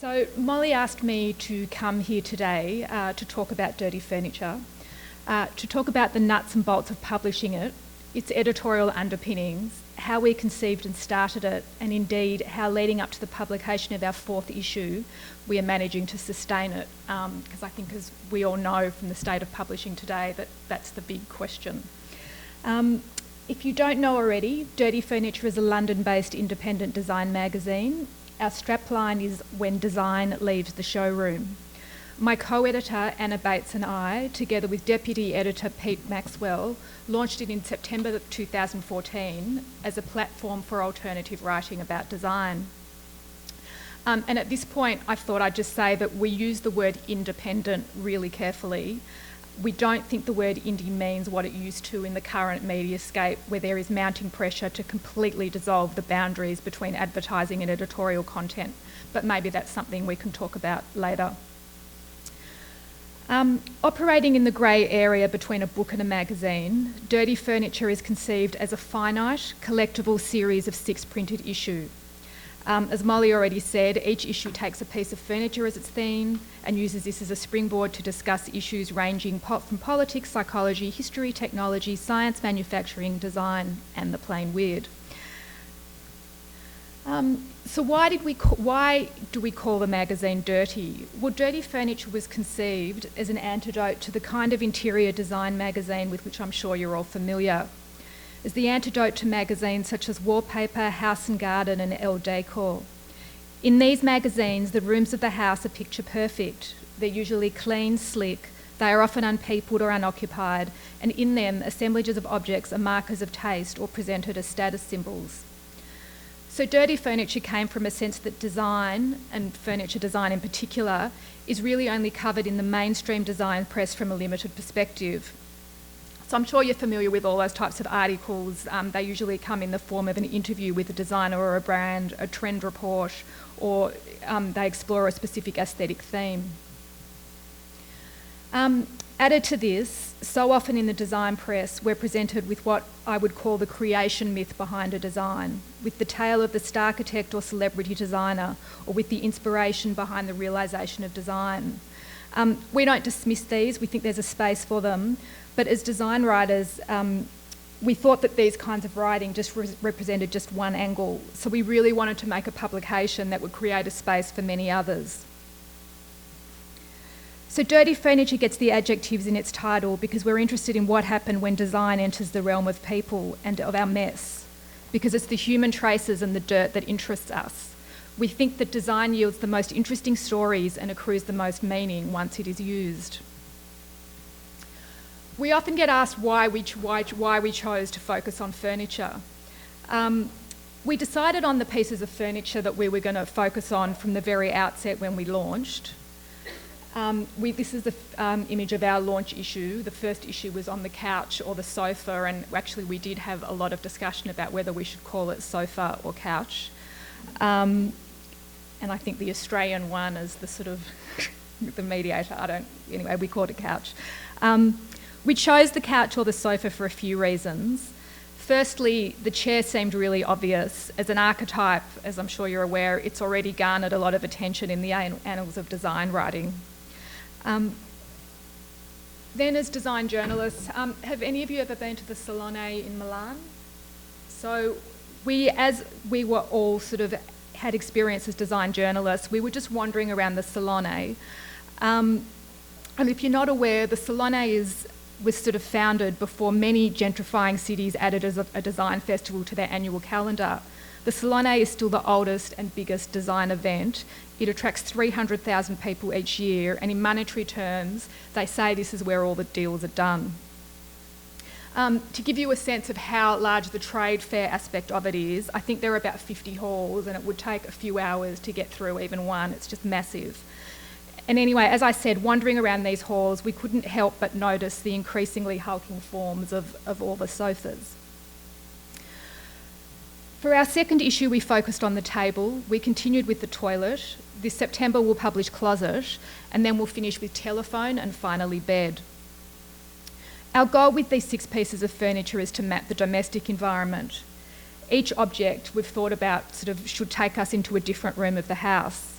So Molly asked me to come here today to talk about dirty furniture, to talk about the nuts and bolts of publishing it, its editorial underpinnings, how we conceived and started it, and indeed how leading up to the publication of our 4th issue, we are managing to sustain it, because I think, as we all know from the state of publishing today, that's the big question. If you don't know already, Dirty Furniture is a London-based independent design magazine. Our strapline is "When Design Leaves the Showroom." My co-editor, Anna Bates, and I, together with Deputy Editor Peter Maxwell, launched it in September 2014 as a platform for alternative writing about design. And at this point, I thought I'd just say that we use the word independent really carefully. We don't think the word indie means what it used to in the current mediascape, where there is mounting pressure to completely dissolve the boundaries between advertising and editorial content, but maybe that's something we can talk about later. Operating in the grey area between a book and a magazine, Dirty Furniture is conceived as a finite, collectible series of 6 printed issues. As Molly already said, each issue takes a piece of furniture as its theme and uses this as a springboard to discuss issues ranging from politics, psychology, history, technology, science, manufacturing, design, and the plain weird. So why do we call the magazine dirty? Well, Dirty Furniture was conceived as an antidote to the kind of interior design magazine with which I'm sure you're all familiar. As the antidote to magazines such as Wallpaper, House and Garden and Elle Decor. In these magazines, the rooms of the house are picture perfect. They're usually clean, slick, they are often unpeopled or unoccupied, and in them, assemblages of objects are markers of taste or presented as status symbols. So Dirty Furniture came from a sense that design, and furniture design in particular, is really only covered in the mainstream design press from a limited perspective. So I'm sure you're familiar with all those types of articles. They usually come in the form of an interview with a designer or a brand, a trend report, or they explore a specific aesthetic theme. Added to this, so often in the design press, we're presented with what I would call the creation myth behind a design, with the tale of the star architect or celebrity designer, or with the inspiration behind the realisation of design. We don't dismiss these, we think there's a space for them, but as design writers, we thought that these kinds of writing just represented just one angle, so we really wanted to make a publication that would create a space for many others. So Dirty Furniture gets the adjectives in its title because we're interested in what happened when design enters the realm of people and of our mess, because it's the human traces and the dirt that interests us. We think that design yields the most interesting stories and accrues the most meaning once it is used. We often get asked why we chose to focus on furniture. We decided on the pieces of furniture that we were going to focus on from the very outset when we launched. This is the image of our launch issue. The first issue was on the couch or the sofa, and actually we did have a lot of discussion about whether we should call it sofa or couch. And I think the Australian one is the sort of the mediator. Anyway, we called it couch. We chose the couch or the sofa for a few reasons. Firstly, the chair seemed really obvious. As an archetype, as I'm sure you're aware, it's already garnered a lot of attention in the annals of design writing. Then as design journalists, have any of you ever been to the Salone in Milan? So as we were all sort of had experience as design journalists, we were just wandering around the Salone. And if you're not aware, the Salone was sort of founded before many gentrifying cities added as a design festival to their annual calendar. The Salone is still the oldest and biggest design event. It attracts 300,000 people each year, and in monetary terms, they say this is where all the deals are done. To give you a sense of how large the trade fair aspect of it is, I think there are about 50 halls, and it would take a few hours to get through even one. It's just massive. And anyway, as I said, wandering around these halls, we couldn't help but notice the increasingly hulking forms of all the sofas. For our second issue, we focused on the table. We continued with the toilet. This September, we'll publish closet, and then we'll finish with telephone and finally bed. Our goal with these 6 pieces of furniture is to map the domestic environment. Each object we've thought about should take us into a different room of the house.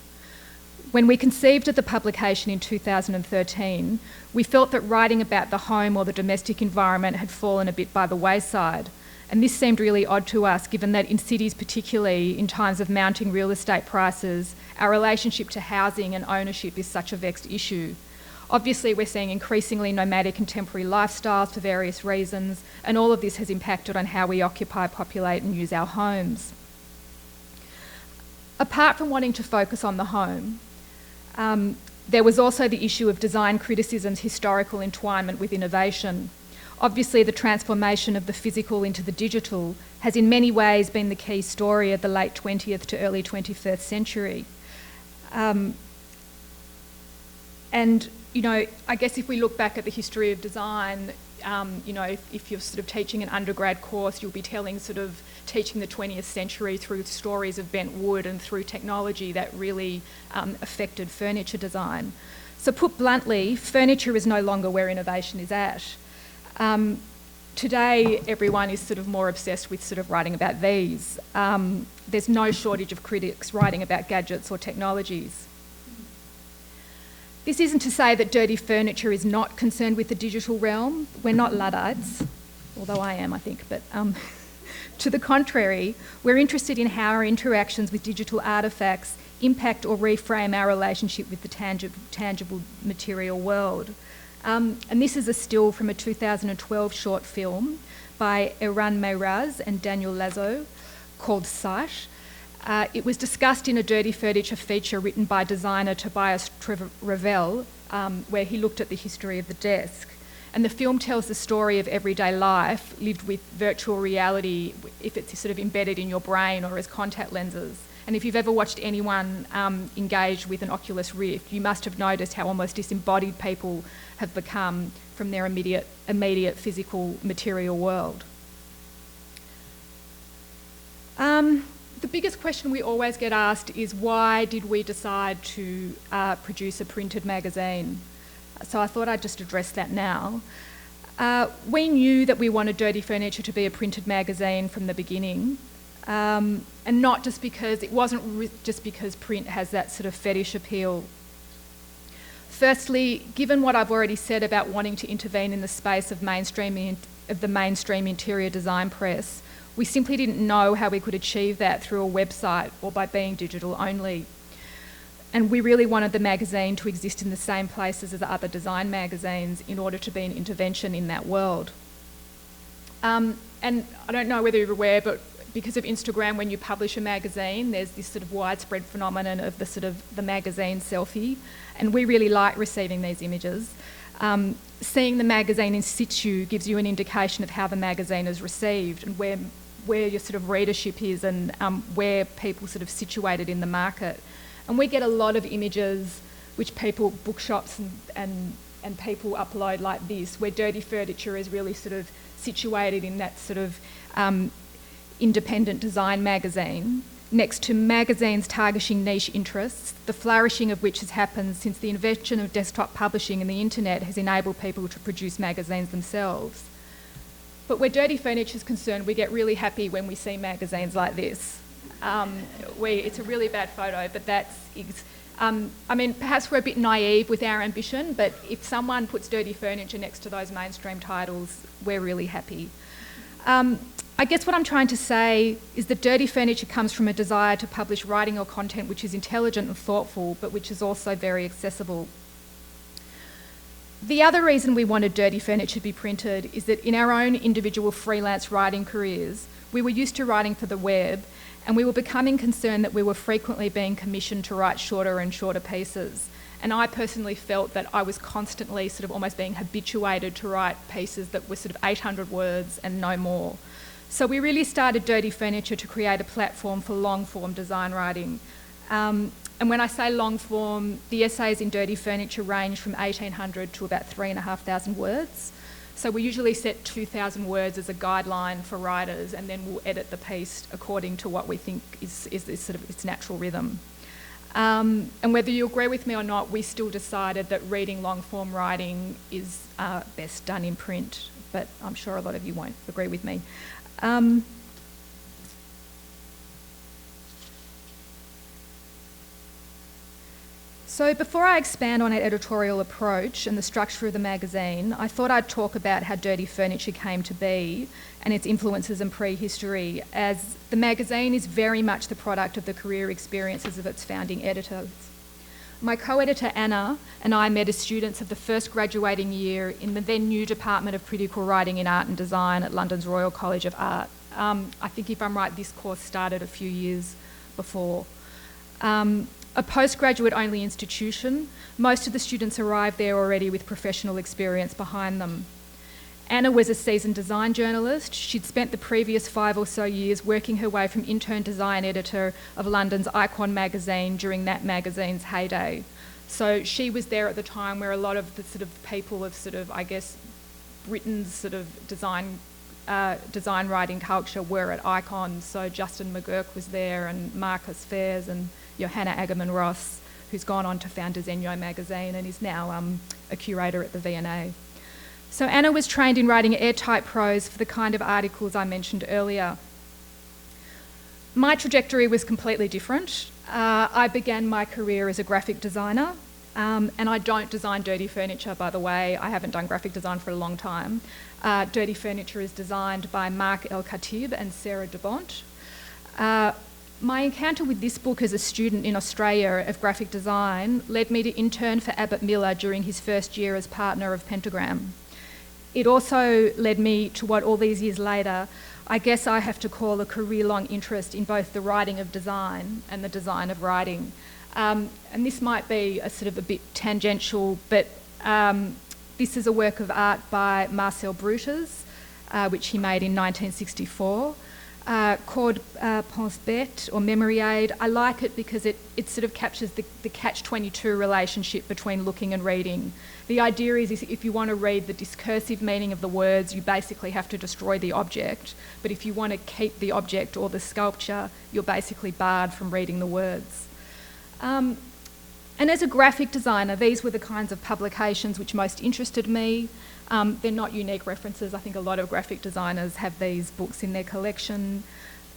When we conceived of the publication in 2013, we felt that writing about the home or the domestic environment had fallen a bit by the wayside. And this seemed really odd to us, given that in cities, particularly in times of mounting real estate prices, our relationship to housing and ownership is such a vexed issue. Obviously, we're seeing increasingly nomadic and temporary lifestyles for various reasons, and all of this has impacted on how we occupy, populate and use our homes. Apart from wanting to focus on the home, there was also the issue of design criticism's historical entwinement with innovation. Obviously, the transformation of the physical into the digital has in many ways been the key story of the late 20th to early 21st century. And, you know, I guess if we look back at the history of design, you know, if you're sort of teaching an undergrad course, you'll be teaching the 20th century through stories of bent wood and through technology that really affected furniture design. So put bluntly, furniture is no longer where innovation is at. Today, everyone is sort of more obsessed with sort of writing about these. There's no shortage of critics writing about gadgets or technologies. This isn't to say that dirty furniture is not concerned with the digital realm. We're not Luddites, although I am, I think, but to the contrary, we're interested in how our interactions with digital artefacts impact or reframe our relationship with the tangible material world. And this is a still from a 2012 short film by Eran Meiraz and Daniel Lazo called Sight. It was discussed in a dirty furniture feature written by designer Tobias Ravel, where he looked at the history of the desk. And the film tells the story of everyday life lived with virtual reality, if it's sort of embedded in your brain or as contact lenses. And if you've ever watched anyone engage with an Oculus Rift, you must have noticed how almost disembodied people have become from their immediate physical material world. The biggest question we always get asked is, why did we decide to produce a printed magazine? So I thought I'd just address that now. We knew that we wanted Dirty Furniture to be a printed magazine from the beginning, and not just because, it wasn't just because print has that sort of fetish appeal. Firstly, given what I've already said about wanting to intervene in the space of the mainstream interior design press, we simply didn't know how we could achieve that through a website or by being digital only. And we really wanted the magazine to exist in the same places as other design magazines in order to be an intervention in that world. And I don't know whether you're aware, but because of Instagram, when you publish a magazine, there's this sort of widespread phenomenon of the magazine selfie, and we really like receiving these images. Seeing the magazine in situ gives you an indication of how the magazine is received and where your sort of readership is and where people sort of situated in the market. And we get a lot of images which bookshops and people upload like this, where Dirty Furniture is really sort of situated in that sort of independent design magazine, next to magazines targeting niche interests, the flourishing of which has happened since the invention of desktop publishing and the internet has enabled people to produce magazines themselves. But where Dirty Furniture is concerned, we get really happy when we see magazines like this. It's a really bad photo, but I mean, perhaps we're a bit naive with our ambition, but if someone puts Dirty Furniture next to those mainstream titles, we're really happy. I guess what I'm trying to say is that Dirty Furniture comes from a desire to publish writing or content which is intelligent and thoughtful, but which is also very accessible. The other reason we wanted Dirty Furniture to be printed is that in our own individual freelance writing careers, we were used to writing for the web, and we were becoming concerned that we were frequently being commissioned to write shorter and shorter pieces. And I personally felt that I was constantly sort of almost being habituated to write pieces that were sort of 800 words and no more. So we really started Dirty Furniture to create a platform for long-form design writing. And when I say long-form, the essays in Dirty Furniture range from 1,800 to about 3,500 words. So we usually set 2,000 words as a guideline for writers, and then we'll edit the piece according to what we think is sort of its natural rhythm. And whether you agree with me or not, we still decided that reading long-form writing is best done in print, but I'm sure a lot of you won't agree with me. So before I expand on our editorial approach and the structure of the magazine, I thought I'd talk about how dirty furniture came to be and its influences in prehistory, as the magazine is very much the product of the career experiences of its founding editors. My co-editor Anna and I met as students of the first graduating year in the then new Department of Critical Writing in Art and Design at London's Royal College of Art. I think if I'm right, this course started a few years before. A postgraduate only institution, most of the students arrived there already with professional experience behind them. Anna was a seasoned design journalist. She'd spent the previous 5 or so years working her way from intern design editor of London's Icon magazine during that magazine's heyday. So she was there at the time where a lot of the sort of people of sort of, I guess, Britain's sort of design writing culture were at Icon. So Justin McGurk was there, and Marcus Fairs and Johanna Agerman-Ross, who's gone on to found Disegno magazine and is now a curator at the V&A. So Anna was trained in writing airtight prose for the kind of articles I mentioned earlier. My trajectory was completely different. I began my career as a graphic designer, and I don't design dirty furniture, by the way. I haven't done graphic design for a long time. Dirty furniture is designed by Mark El-Khatib and Sarah DeBont. My encounter with this book as a student in Australia of graphic design led me to intern for Abbott Miller during his first year as partner of Pentagram. It also led me to what all these years later, I guess I have to call a career-long interest in both the writing of design and the design of writing. And this might be a sort of a bit tangential, but this is a work of art by Marcel Brutus, which he made in 1964. Called Pense Bête or Memory Aid. I like it because it sort of captures the catch-22 relationship between looking and reading. The idea is if you want to read the discursive meaning of the words, you basically have to destroy the object. But if you want to keep the object or the sculpture, you're basically barred from reading the words. And as a graphic designer, these were the kinds of publications which most interested me. They're not unique references. I think a lot of graphic designers have these books in their collection.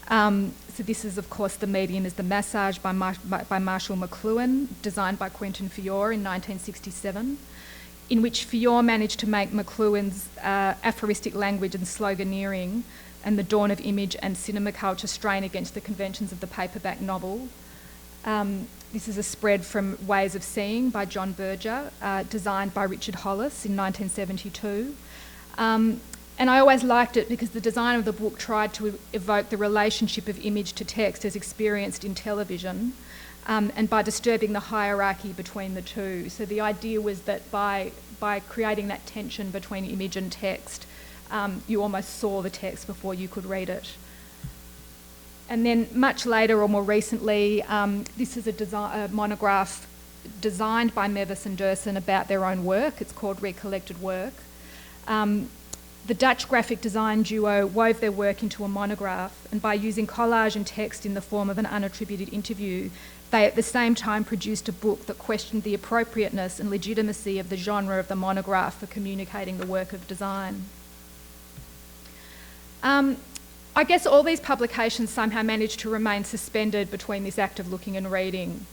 So this is, of course, The Medium is the Massage by Marshall McLuhan, designed by Quentin Fiore in 1967, in which Fiore managed to make McLuhan's aphoristic language and sloganeering and the dawn of image and cinema culture strain against the conventions of the paperback novel. This is a spread from Ways of Seeing by John Berger, designed by Richard Hollis in 1972. And I always liked it because the design of the book tried to evoke the relationship of image to text as experienced in television, and by disturbing the hierarchy between the two. So the idea was that by creating that tension between image and text, you almost saw the text before you could read it. And then much later, or more recently, this is a monograph designed by Mevis and Durson about their own work. It's called Recollected Work. The Dutch graphic design duo wove their work into a monograph, and by using collage and text in the form of an unattributed interview, they at the same time produced a book that questioned the appropriateness and legitimacy of the genre of the monograph for communicating the work of design. I guess all these publications somehow manage to remain suspended between this act of looking and reading.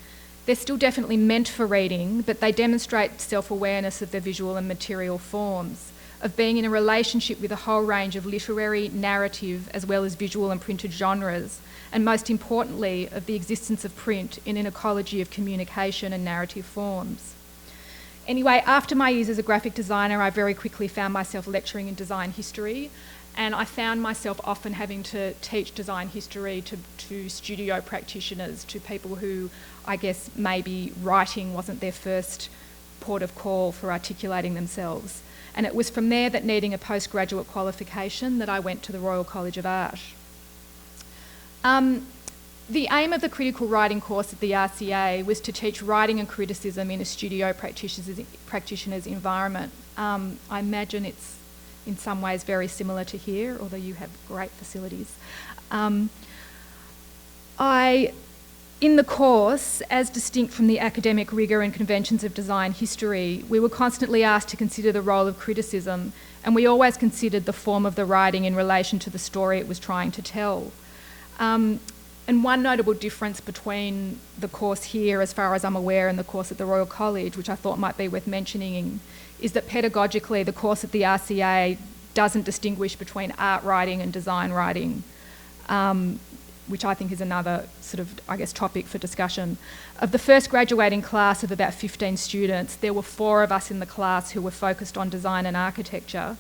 They're still definitely meant for reading, but they demonstrate self-awareness of their visual and material forms, of being in a relationship with a whole range of literary, narrative, as well as visual and printed genres, and most importantly, of the existence of print in an ecology of communication and narrative forms. Anyway, after my years as a graphic designer, I very quickly found myself lecturing in design history, and I found myself often having to teach design history to studio practitioners, to people who, I guess, maybe writing wasn't their first port of call for articulating themselves. And it was from there that, needing a postgraduate qualification, that I went to the Royal College of Art. The aim of the critical writing course at the RCA was to teach writing and criticism in a studio practitioner's environment. I imagine it's in some ways very similar to here, although you have great facilities. In the course, as distinct from the academic rigour and conventions of design history, we were constantly asked to consider the role of criticism, and we always considered the form of the writing in relation to the story it was trying to tell. And one notable difference between the course here, as far as I'm aware, and the course at the Royal College, which I thought might be worth mentioning, is that pedagogically the course at the RCA doesn't distinguish between art writing and design writing, which I think is another sort of, I guess, topic for discussion. Of the first graduating class of about 15 students, there were 4 of us in the class who were focused on design and architecture.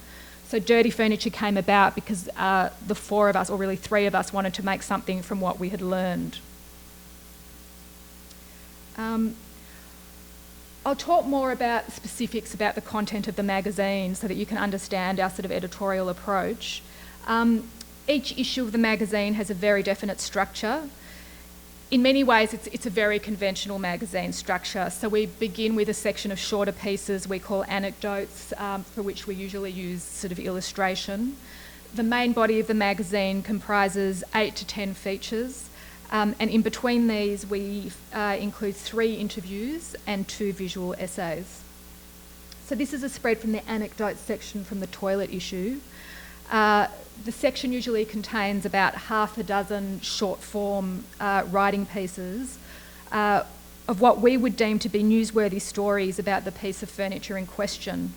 So Dirty Furniture came about because the 4 of us, or really 3 of us, wanted to make something from what we had learned. I'll talk more about specifics about the content of the magazine so that you can understand our sort of editorial approach. Each issue of the magazine has a very definite structure. In many ways, it's a very conventional magazine structure. So we begin with a section of shorter pieces we call anecdotes, for which we usually use sort of illustration. The main body of the magazine comprises 8 to 10 features, and in between these we include 3 interviews and 2 visual essays. So this is a spread from the anecdotes section from the toilet issue. The section usually contains about half a dozen short-form writing pieces of what we would deem to be newsworthy stories about the piece of furniture in question.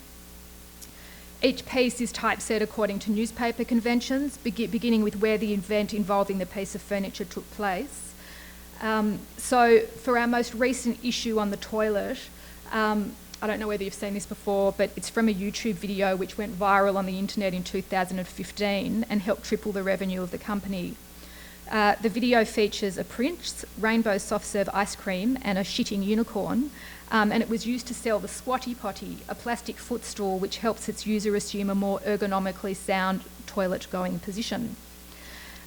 Each piece is typeset according to newspaper conventions, beginning with where the event involving the piece of furniture took place. So for our most recent issue on the toilet, I don't know whether you've seen this before, but it's from a YouTube video which went viral on the internet in 2015 and helped triple the revenue of the company. The video features a prince, rainbow soft serve ice cream and a shitting unicorn, and it was used to sell the Squatty Potty, a plastic footstool which helps its user assume a more ergonomically sound toilet going position.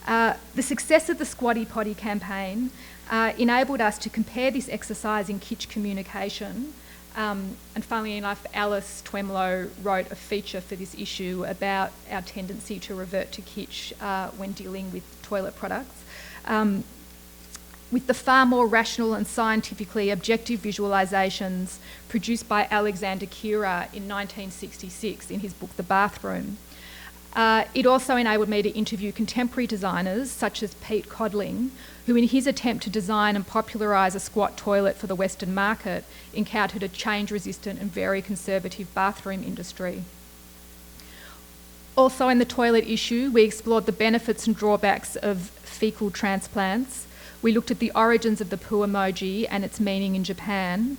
The success of the Squatty Potty campaign enabled us to compare this exercise in kitsch communication. And funnily enough, Alice Twemlow wrote a feature for this issue about our tendency to revert to kitsch when dealing with toilet products. With the far more rational and scientifically objective visualisations produced by Alexander Kira in 1966 in his book The Bathroom. It also enabled me to interview contemporary designers such as Pete Codling, who in his attempt to design and popularise a squat toilet for the Western market encountered a change-resistant and very conservative bathroom industry. Also in the toilet issue, we explored the benefits and drawbacks of faecal transplants. We looked at the origins of the poo emoji and its meaning in Japan,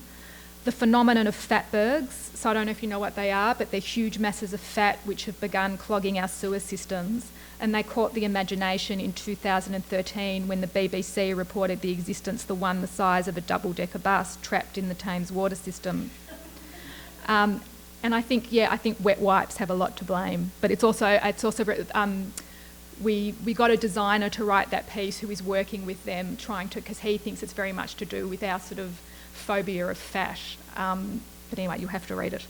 the phenomenon of fatbergs. So I don't know if you know what they are, but they're huge masses of fat which have begun clogging our sewer systems, and they caught the imagination in 2013 when the BBC reported the existence of one the size of a double-decker bus trapped in the Thames water system. And I think wet wipes have a lot to blame, but it's also we got a designer to write that piece who is working with them, because he thinks it's very much to do with our sort of phobia of fat. But anyway, you'll have to read it.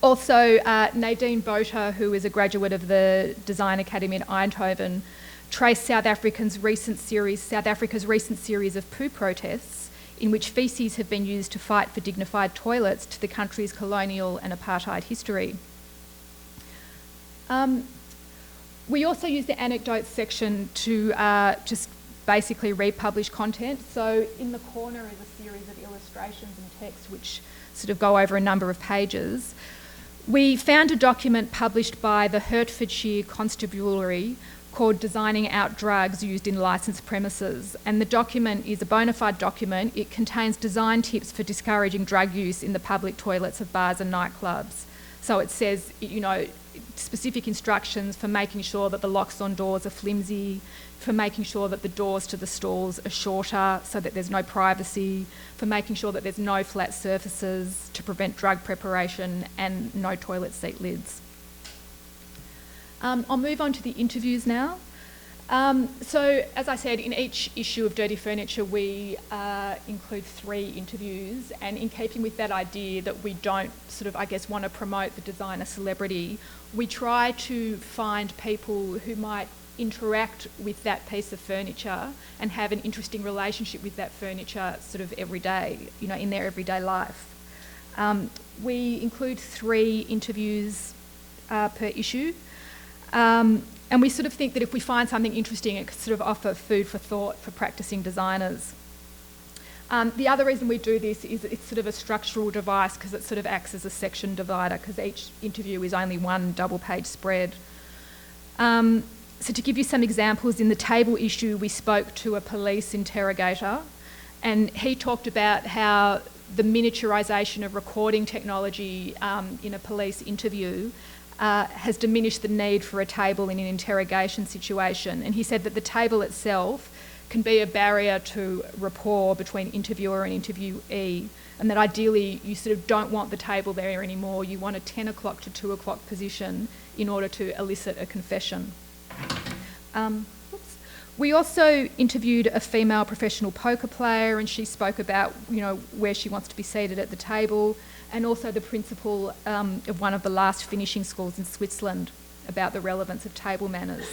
Also, Nadine Botha, who is a graduate of the Design Academy in Eindhoven, traced South Africa's recent series of poo protests, in which faeces have been used to fight for dignified toilets, to the country's colonial and apartheid history. We also use the anecdotes section to just basically republish content. So in the corner is a series of illustrations and text which sort of go over a number of pages. We found a document published by the Hertfordshire Constabulary called Designing Out Drugs Used in Licensed Premises, and the document is a bona fide document. It contains design tips for discouraging drug use in the public toilets of bars and nightclubs. So it says, specific instructions for making sure that the locks on doors are flimsy, for making sure that the doors to the stalls are shorter so that there's no privacy, for making sure that there's no flat surfaces to prevent drug preparation, and no toilet seat lids. I'll move on to the interviews now. So, as I said, in each issue of Dirty Furniture, we include 3 interviews, and in keeping with that idea that we don't want to promote the designer celebrity, we try to find people who might interact with that piece of furniture and have an interesting relationship with that furniture sort of every day, in their everyday life. We include 3 interviews per issue. And we sort of think that if we find something interesting, it could sort of offer food for thought for practicing designers. The other reason we do this is it's sort of a structural device because it sort of acts as a section divider because each interview is only one double-page spread. So to give you some examples, in the table issue, we spoke to a police interrogator, and he talked about how the miniaturisation of recording technology in a police interview has diminished the need for a table in an interrogation situation. And he said that the table itself can be a barrier to rapport between interviewer and interviewee, and that ideally you sort of don't want the table there anymore. You want a 10 o'clock to 2 o'clock position in order to elicit a confession. We also interviewed a female professional poker player, and she spoke about, where she wants to be seated at the table, and also the principal of one of the last finishing schools in Switzerland about the relevance of table manners.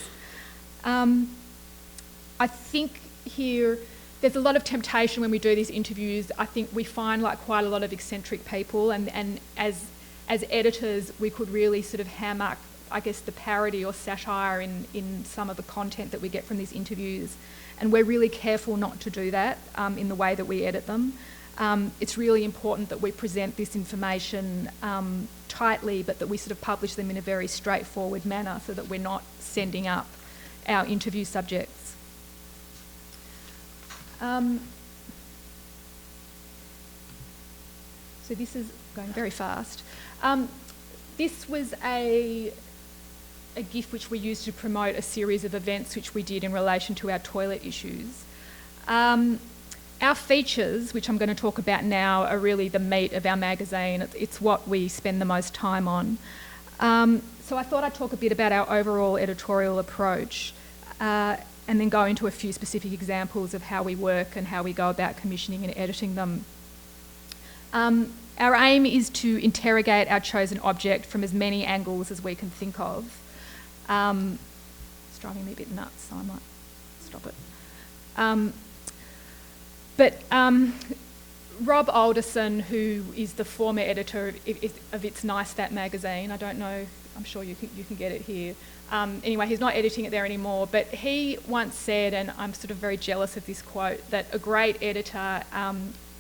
I think here there's a lot of temptation when we do these interviews. I think we find quite a lot of eccentric people, and as editors we could really sort of hammer, I guess, the parody or satire in some of the content that we get from these interviews, and we're really careful not to do that in the way that we edit them. It's really important that we present this information tightly, but that we sort of publish them in a very straightforward manner so that we're not sending up our interview subjects. So this is going very fast. This was a GIF which we used to promote a series of events which we did in relation to our toilet issues. Our features, which I'm going to talk about now, are really the meat of our magazine. It's what we spend the most time on. So I thought I'd talk a bit about our overall editorial approach and then go into a few specific examples of how we work and how we go about commissioning and editing them. Our aim is to interrogate our chosen object from as many angles as we can think of. It's driving me a bit nuts, so I might stop it. But Rob Alderson, who is the former editor of It's Nice That magazine, I don't know, I'm sure you can get it here. Anyway, he's not editing it there anymore, but he once said, and I'm sort of very jealous of this quote, that a great editor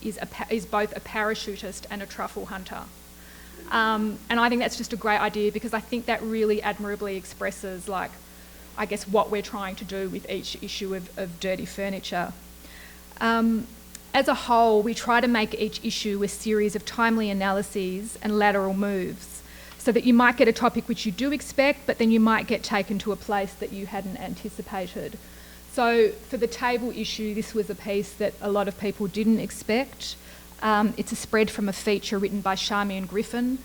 is both a parachutist and a truffle hunter. And I think that's just a great idea because I think that really admirably expresses, I guess, what we're trying to do with each issue of Dirty Furniture. As a whole, we try to make each issue a series of timely analyses and lateral moves so that you might get a topic which you do expect, but then you might get taken to a place that you hadn't anticipated. So for the table issue, this was a piece that a lot of people didn't expect. It's a spread from a feature written by Charmian Griffin,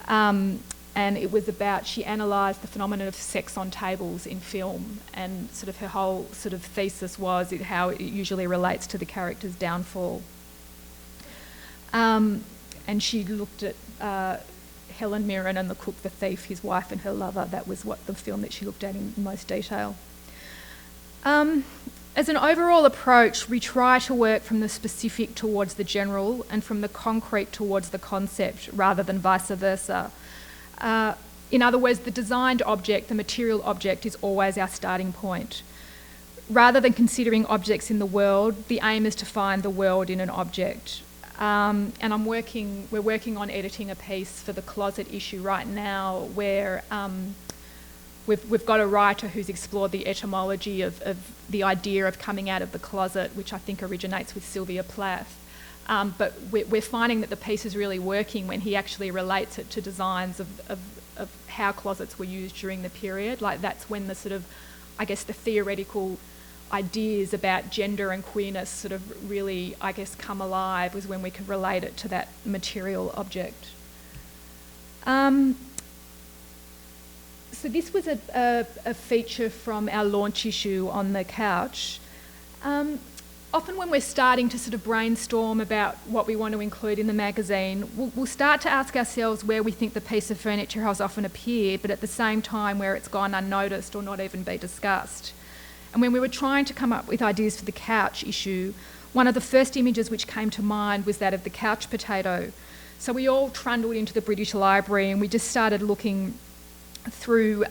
and it was about, she analysed the phenomenon of sex on tables in film, and sort of her whole sort of thesis was how it usually relates to the character's downfall. And she looked at Helen Mirren and The Cook, the Thief, his wife and her lover. That was what the film that she looked at in most detail. As an overall approach, we try to work from the specific towards the general and from the concrete towards the concept rather than vice versa. In other words, the designed object, the material object, is always our starting point. Rather than considering objects in the world, the aim is to find the world in an object. And we're working on editing a piece for the closet issue right now where we've got a writer who's explored the etymology of the idea of coming out of the closet, which I think originates with Sylvia Plath. But we're finding that the piece is really working when he actually relates it to designs of how closets were used during the period. That's when the sort of, I guess, the theoretical ideas about gender and queerness sort of really, I guess, come alive, was when we could relate it to that material object. So this was a feature from our launch issue on the couch. Often when we're starting to sort of brainstorm about what we want to include in the magazine, we'll start to ask ourselves where we think the piece of furniture has often appeared, but at the same time where it's gone unnoticed or not even be discussed. And when we were trying to come up with ideas for the couch issue, one of the first images which came to mind was that of the couch potato. So we all trundled into the British Library and we just started looking through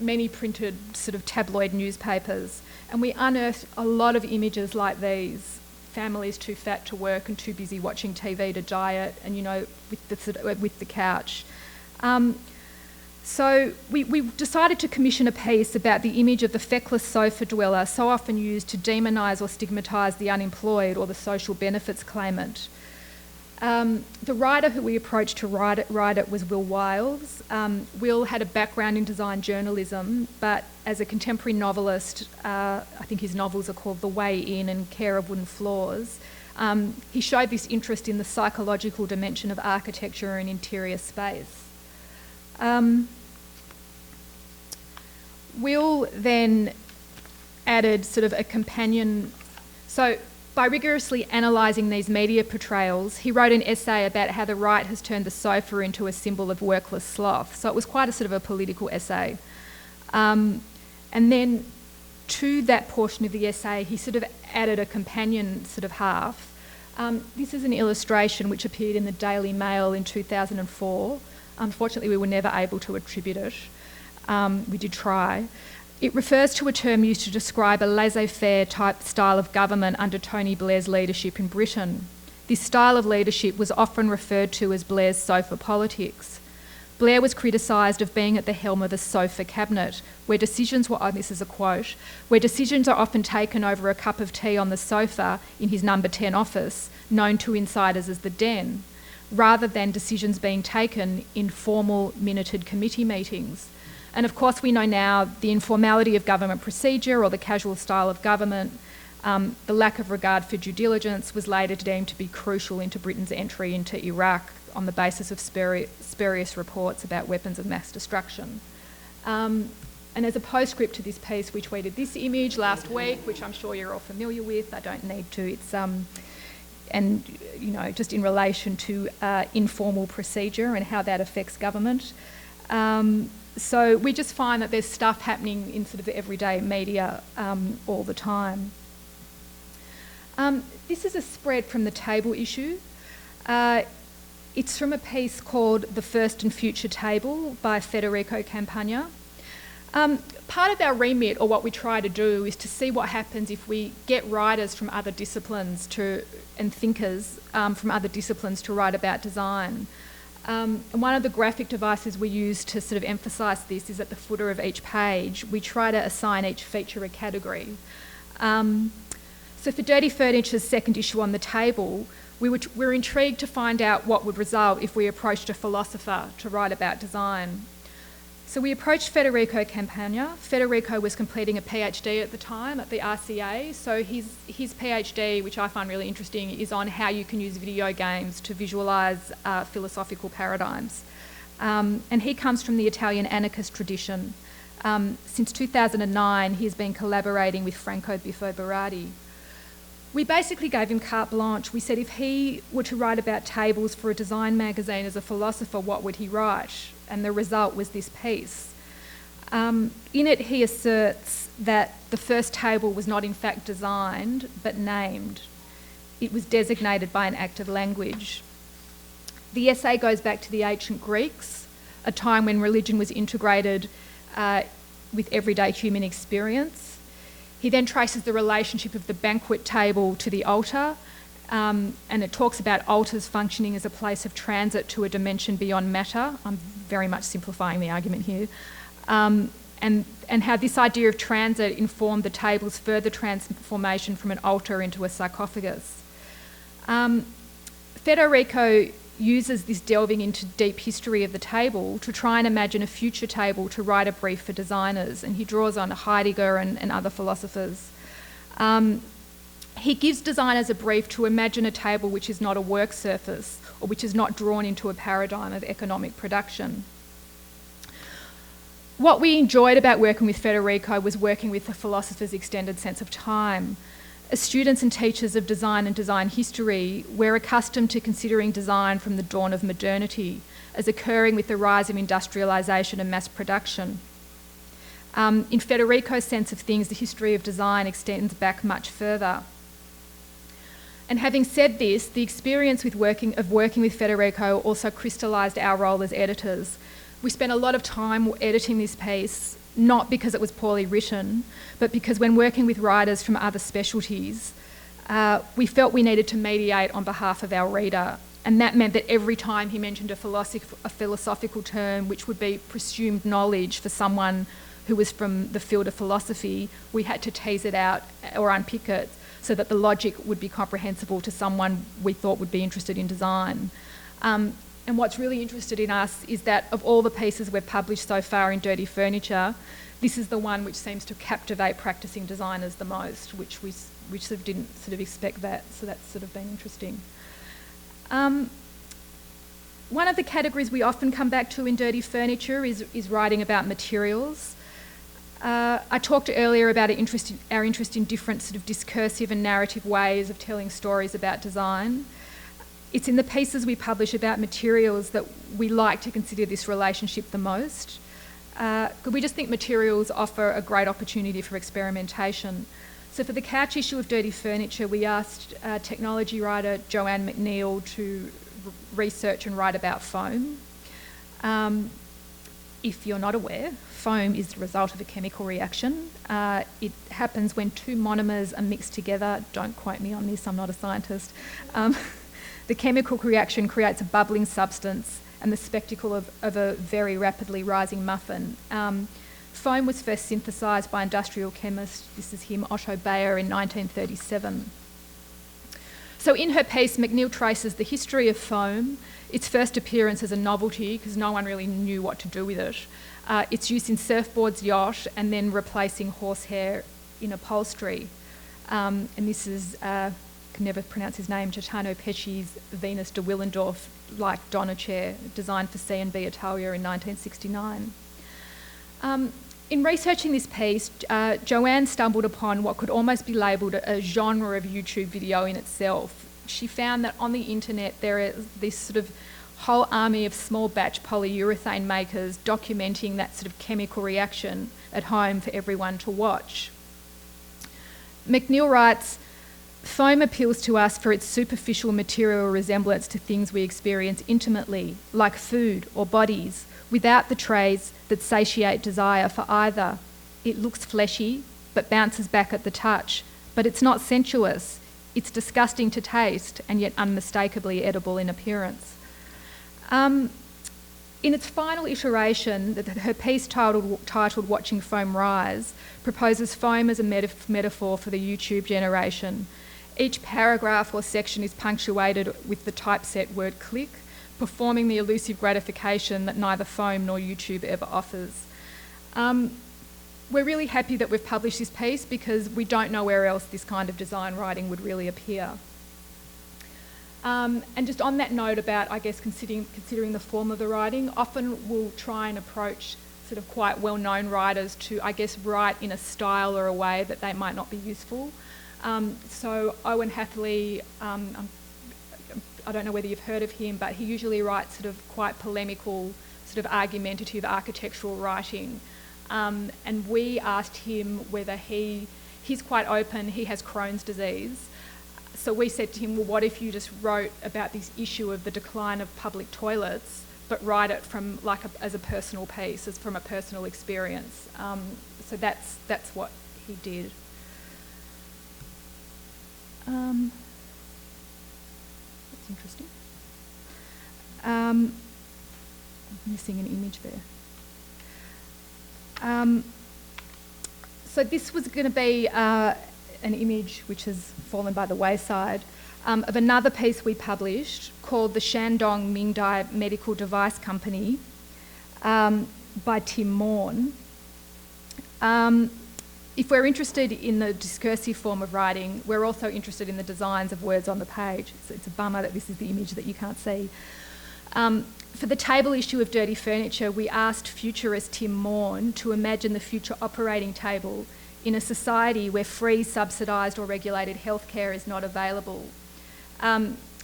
many printed sort of tabloid newspapers, and we unearthed a lot of images like these: families too fat to work and too busy watching TV to diet, and with the couch. So we decided to commission a piece about the image of the feckless sofa dweller, so often used to demonise or stigmatise the unemployed or the social benefits claimant. The writer who we approached to write it was Will Wiles. Will had a background in design journalism, but as a contemporary novelist, I think his novels are called The Way In and Care of Wooden Floors. He showed this interest in the psychological dimension of architecture and interior space. Will then added sort of a companion. So by rigorously analysing these media portrayals, he wrote an essay about how the right has turned the sofa into a symbol of workless sloth. So it was quite a sort of a political essay. And then to that portion of the essay, he sort of added a companion sort of half. This is an illustration which appeared in the Daily Mail in 2004. Unfortunately, we were never able to attribute it. We did try. It refers to a term used to describe a laissez-faire type style of government under Tony Blair's leadership in Britain. This style of leadership was often referred to as Blair's sofa politics. Blair was criticised of being at the helm of a sofa cabinet, where decisions were, this is a quote, where decisions are often taken over a cup of tea on the sofa in his number 10 office, known to insiders as the Den, rather than decisions being taken in formal minuted committee meetings. And of course we know now the informality of government procedure or the casual style of government, the lack of regard for due diligence was later deemed to be crucial into Britain's entry into Iraq on the basis of spurious reports about weapons of mass destruction. And as a postscript to this piece, we tweeted this image last week, which I'm sure you're all familiar with. I don't need to. It's and just in relation to informal procedure and how that affects government. So we just find that there's stuff happening in sort of the everyday media all the time. This is a spread from the Table issue. It's from a piece called The First and Future Table by Federico Campagna. Part of our remit, or what we try to do, is to see what happens if we get writers from other disciplines and thinkers from other disciplines to write about design. And one of the graphic devices we use to sort of emphasise this is at the footer of each page. We try to assign each feature a category. So for Dirty Furniture's second issue on the Table, we were intrigued to find out what would result if we approached a philosopher to write about design. So we approached Federico Campagna. Federico was completing a PhD at the time at the RCA. So his PhD, which I find really interesting, is on how you can use video games to visualise philosophical paradigms. And he comes from the Italian anarchist tradition. Since 2009, he's been collaborating with Franco Biffo Berardi. We basically gave him carte blanche. We said if he were to write about tables for a design magazine as a philosopher, what would he write? And the result was this piece. In it, he asserts that the first table was not in fact designed, but named. It was designated by an act of language. The essay goes back to the ancient Greeks, a time when religion was integrated with everyday human experience. He then traces the relationship of the banquet table to the altar, and it talks about altars functioning as a place of transit to a dimension beyond matter. I'm very much simplifying the argument here. And how this idea of transit informed the table's further transformation from an altar into a sarcophagus. Federico uses this delving into deep history of the table to try and imagine a future table to write a brief for designers, and he draws on Heidegger and other philosophers. He gives designers a brief to imagine a table which is not a work surface or which is not drawn into a paradigm of economic production. What we enjoyed about working with Federico was working with the philosopher's extended sense of time. As students and teachers of design and design history, we're accustomed to considering design from the dawn of modernity as occurring with the rise of industrialisation and mass production. In Federico's sense of things, the history of design extends back much further. And having said this, the experience of working with Federico also crystallised our role as editors. We spent a lot of time editing this piece, not because it was poorly written, but because when working with writers from other specialties, we felt we needed to mediate on behalf of our reader. And that meant that every time he mentioned a philosophical term, which would be presumed knowledge for someone who was from the field of philosophy, we had to tease it out or unpick it so that the logic would be comprehensible to someone we thought would be interested in design. And what's really interested in us is that of all the pieces we've published so far in Dirty Furniture, this is the one which seems to captivate practising designers the most, which sort of didn't sort of expect that, so that's sort of been interesting. One of the categories we often come back to in Dirty Furniture is writing about materials. I talked earlier about our interest in different sort of discursive and narrative ways of telling stories about design. It's in the pieces we publish about materials that we like to consider this relationship the most. We just think materials offer a great opportunity for experimentation. So for the couch issue of Dirty Furniture, we asked technology writer Joanne McNeill to research and write about foam. If you're not aware, foam is the result of a chemical reaction. It happens when two monomers are mixed together. Don't quote me on this, I'm not a scientist. The chemical reaction creates a bubbling substance and the spectacle of a very rapidly rising muffin. Foam was first synthesised by industrial chemist, this is him, Otto Bayer, in 1937. So in her piece, McNeill traces the history of foam, its first appearance as a novelty, because no one really knew what to do with it, its use in surfboards, yacht, and then replacing horsehair in upholstery. And this is, I can never pronounce his name, Gaetano Pesci's Venus de Willendorf, like Donna chair, designed for C&B Italia in 1969. In researching this piece, Joanne stumbled upon what could almost be labelled a genre of YouTube video in itself. She found that on the internet there is this sort of whole army of small batch polyurethane makers documenting that sort of chemical reaction at home for everyone to watch. McNeill writes, "Foam appeals to us for its superficial material resemblance to things we experience intimately, like food or bodies, without the traits that satiate desire for either. It looks fleshy, but bounces back at the touch. But it's not sensuous. It's disgusting to taste, and yet unmistakably edible in appearance." In its final iteration, her piece titled Watching Foam Rise proposes foam as a metaphor for the YouTube generation. Each paragraph or section is punctuated with the typeset word click, performing the elusive gratification that neither foam nor YouTube ever offers. We're really happy that we've published this piece because we don't know where else this kind of design writing would really appear. And just on that note about, I guess, considering the form of the writing, often we'll try and approach sort of quite well-known writers to, I guess, write in a style or a way that they might not be useful. So Owen Hathaway, I don't know whether you've heard of him, but he usually writes sort of quite polemical, sort of argumentative architectural writing. And we asked him whether he's quite open, he has Crohn's disease. So we said to him, well, what if you just wrote about this issue of the decline of public toilets, but write it from as a personal piece, as from a personal experience. So that's what he did. That's interesting. I'm missing an image there. So this was going to be an image which has fallen by the wayside of another piece we published called The Shandong Mingdai Medical Device Company by Tim Morn. If we're interested in the discursive form of writing, we're also interested in the designs of words on the page. So it's a bummer that this is the image that you can't see. For the table issue of Dirty Furniture, we asked futurist Tim Morn to imagine the future operating table in a society where free, subsidised or regulated healthcare is not available.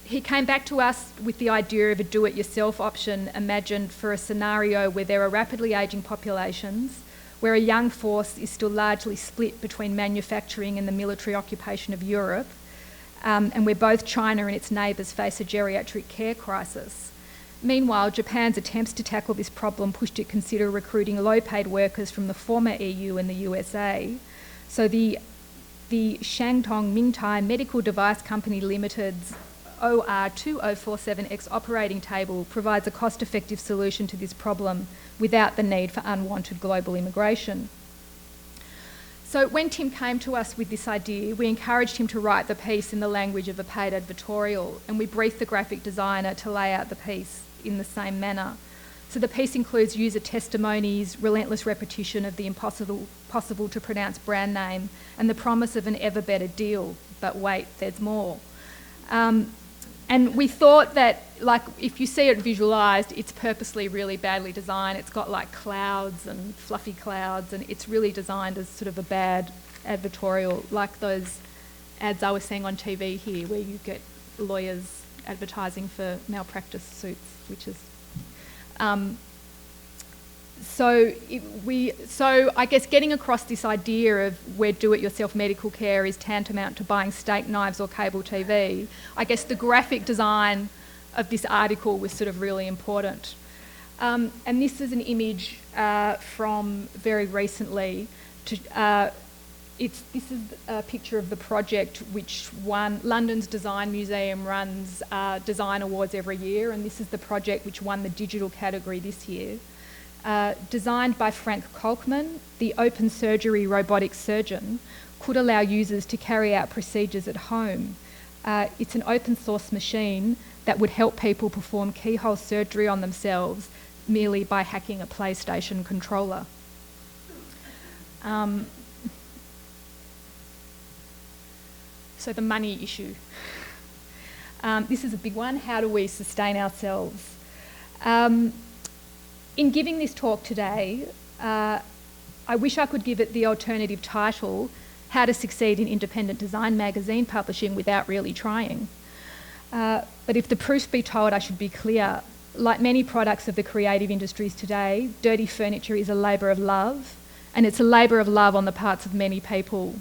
He came back to us with the idea of a do-it-yourself option imagined for a scenario where there are rapidly ageing populations, where a young force is still largely split between manufacturing and the military occupation of Europe, and where both China and its neighbours face a geriatric care crisis. Meanwhile, Japan's attempts to tackle this problem pushed it to consider recruiting low-paid workers from the former EU and the USA. So the Shangtong Mingtai Medical Device Company Limited's OR2047X operating table provides a cost-effective solution to this problem without the need for unwanted global immigration. So when Tim came to us with this idea, we encouraged him to write the piece in the language of a paid editorial, and we briefed the graphic designer to lay out the piece in the same manner. So the piece includes user testimonies, relentless repetition of the impossible to pronounce brand name, and the promise of an ever better deal. But wait, there's more. And we thought that, like, if you see it visualised, it's purposely really badly designed. It's got like clouds and fluffy clouds, and it's really designed as sort of a bad advertorial, like those ads I was seeing on TV here, where you get lawyers advertising for malpractice suits, which is. So I guess getting across this idea of where do-it-yourself medical care is tantamount to buying steak knives or cable TV, I guess the graphic design of this article was sort of really important. And this is an image from very recently. This is a picture of the project which London's Design Museum runs design awards every year, and this is the project which won the digital category this year. Designed by Frank Kolkman, the open surgery robotic surgeon could allow users to carry out procedures at home. It's an open source machine that would help people perform keyhole surgery on themselves merely by hacking a PlayStation controller. So the money issue. This is a big one. How do we sustain ourselves? In giving this talk today, I wish I could give it the alternative title, How to Succeed in Independent Design Magazine Publishing Without Really Trying. But if the proofs be told, I should be clear. Like many products of the creative industries today, dirty furniture is a labour of love, and it's a labour of love on the parts of many people.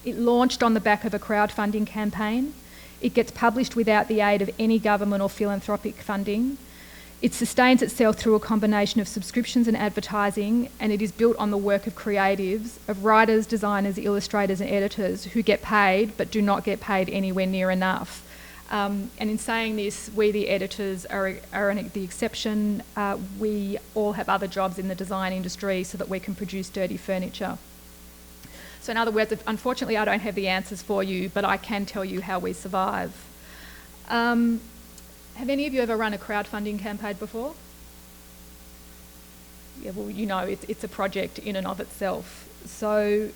It launched on the back of a crowdfunding campaign. It gets published without the aid of any government or philanthropic funding. It sustains itself through a combination of subscriptions and advertising, and it is built on the work of creatives, of writers, designers, illustrators and editors who get paid but do not get paid anywhere near enough. And in saying this, we the editors are the exception. We all have other jobs in the design industry so that we can produce dirty furniture. So in other words, unfortunately I don't have the answers for you, but I can tell you how we survive. Have any of you ever run a crowdfunding campaign before? Yeah, well, you know, it's a project in and of itself. So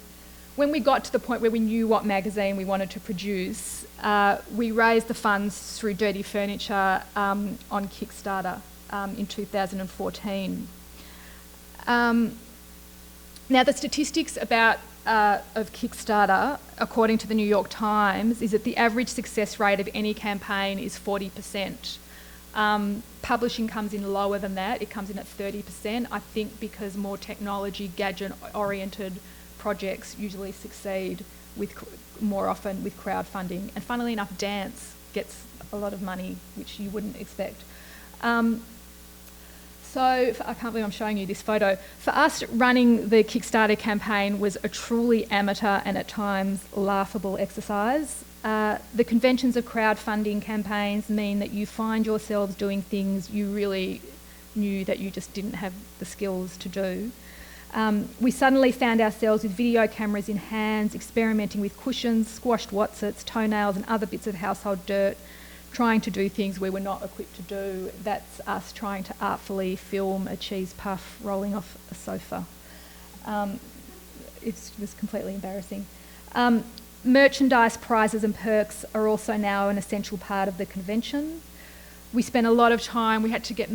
when we got to the point where we knew what magazine we wanted to produce, we raised the funds through Dirty Furniture on Kickstarter in 2014. Now, the statistics of Kickstarter, according to the New York Times, is that the average success rate of any campaign is 40%. Publishing comes in lower than that. It comes in at 30%, I think because more technology, gadget-oriented projects usually succeed more often with crowdfunding. And funnily enough, dance gets a lot of money, which you wouldn't expect. So I can't believe I'm showing you this photo. For us, running the Kickstarter campaign was a truly amateur and at times laughable exercise. The conventions of crowdfunding campaigns mean that you find yourselves doing things you really knew that you just didn't have the skills to do. We suddenly found ourselves with video cameras in hands, experimenting with cushions, squashed watsits, toenails and other bits of household dirt, trying to do things we were not equipped to do. That's us trying to artfully film a cheese puff rolling off a sofa. It was completely embarrassing. Merchandise, prizes and perks are also now an essential part of the convention. We spent a lot of time, we had to get,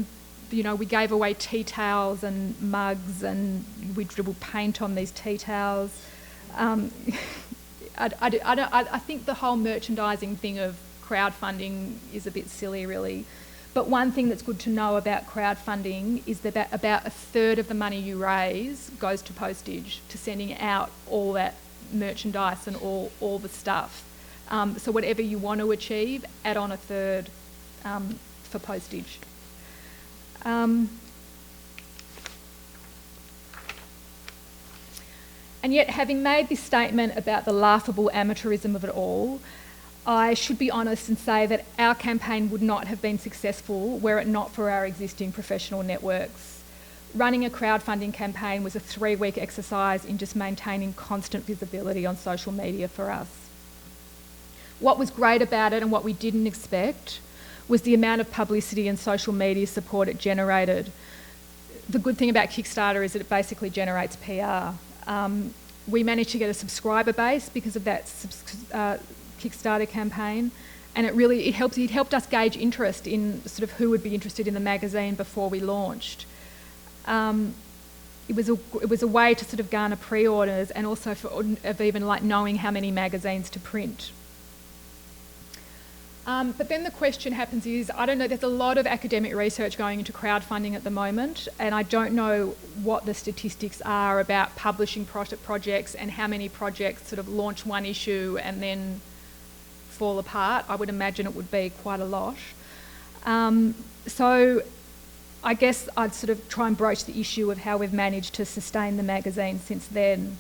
we gave away tea towels and mugs and we dribbled paint on these tea towels. I think the whole merchandising thing of crowdfunding is a bit silly, really. But one thing that's good to know about crowdfunding is that about a third of the money you raise goes to postage, to sending out all that merchandise and all the stuff. So whatever you want to achieve, add on a third for postage. And yet, having made this statement about the laughable amateurism of it all, I should be honest and say that our campaign would not have been successful were it not for our existing professional networks. Running a crowdfunding campaign was a 3-week exercise in just maintaining constant visibility on social media for us. What was great about it and what we didn't expect was the amount of publicity and social media support it generated. The good thing about Kickstarter is that it basically generates PR. We managed to get a subscriber base because of that Kickstarter campaign, and it helped us gauge interest in sort of who would be interested in the magazine before we launched. It was a way to sort of garner pre-orders and also of even like knowing how many magazines to print. But then the question happens is, I don't know, there's a lot of academic research going into crowdfunding at the moment, and I don't know what the statistics are about publishing projects and how many projects sort of launch one issue and then fall apart. I would imagine it would be quite a lot. So I guess I'd sort of try and broach the issue of how we've managed to sustain the magazine since then.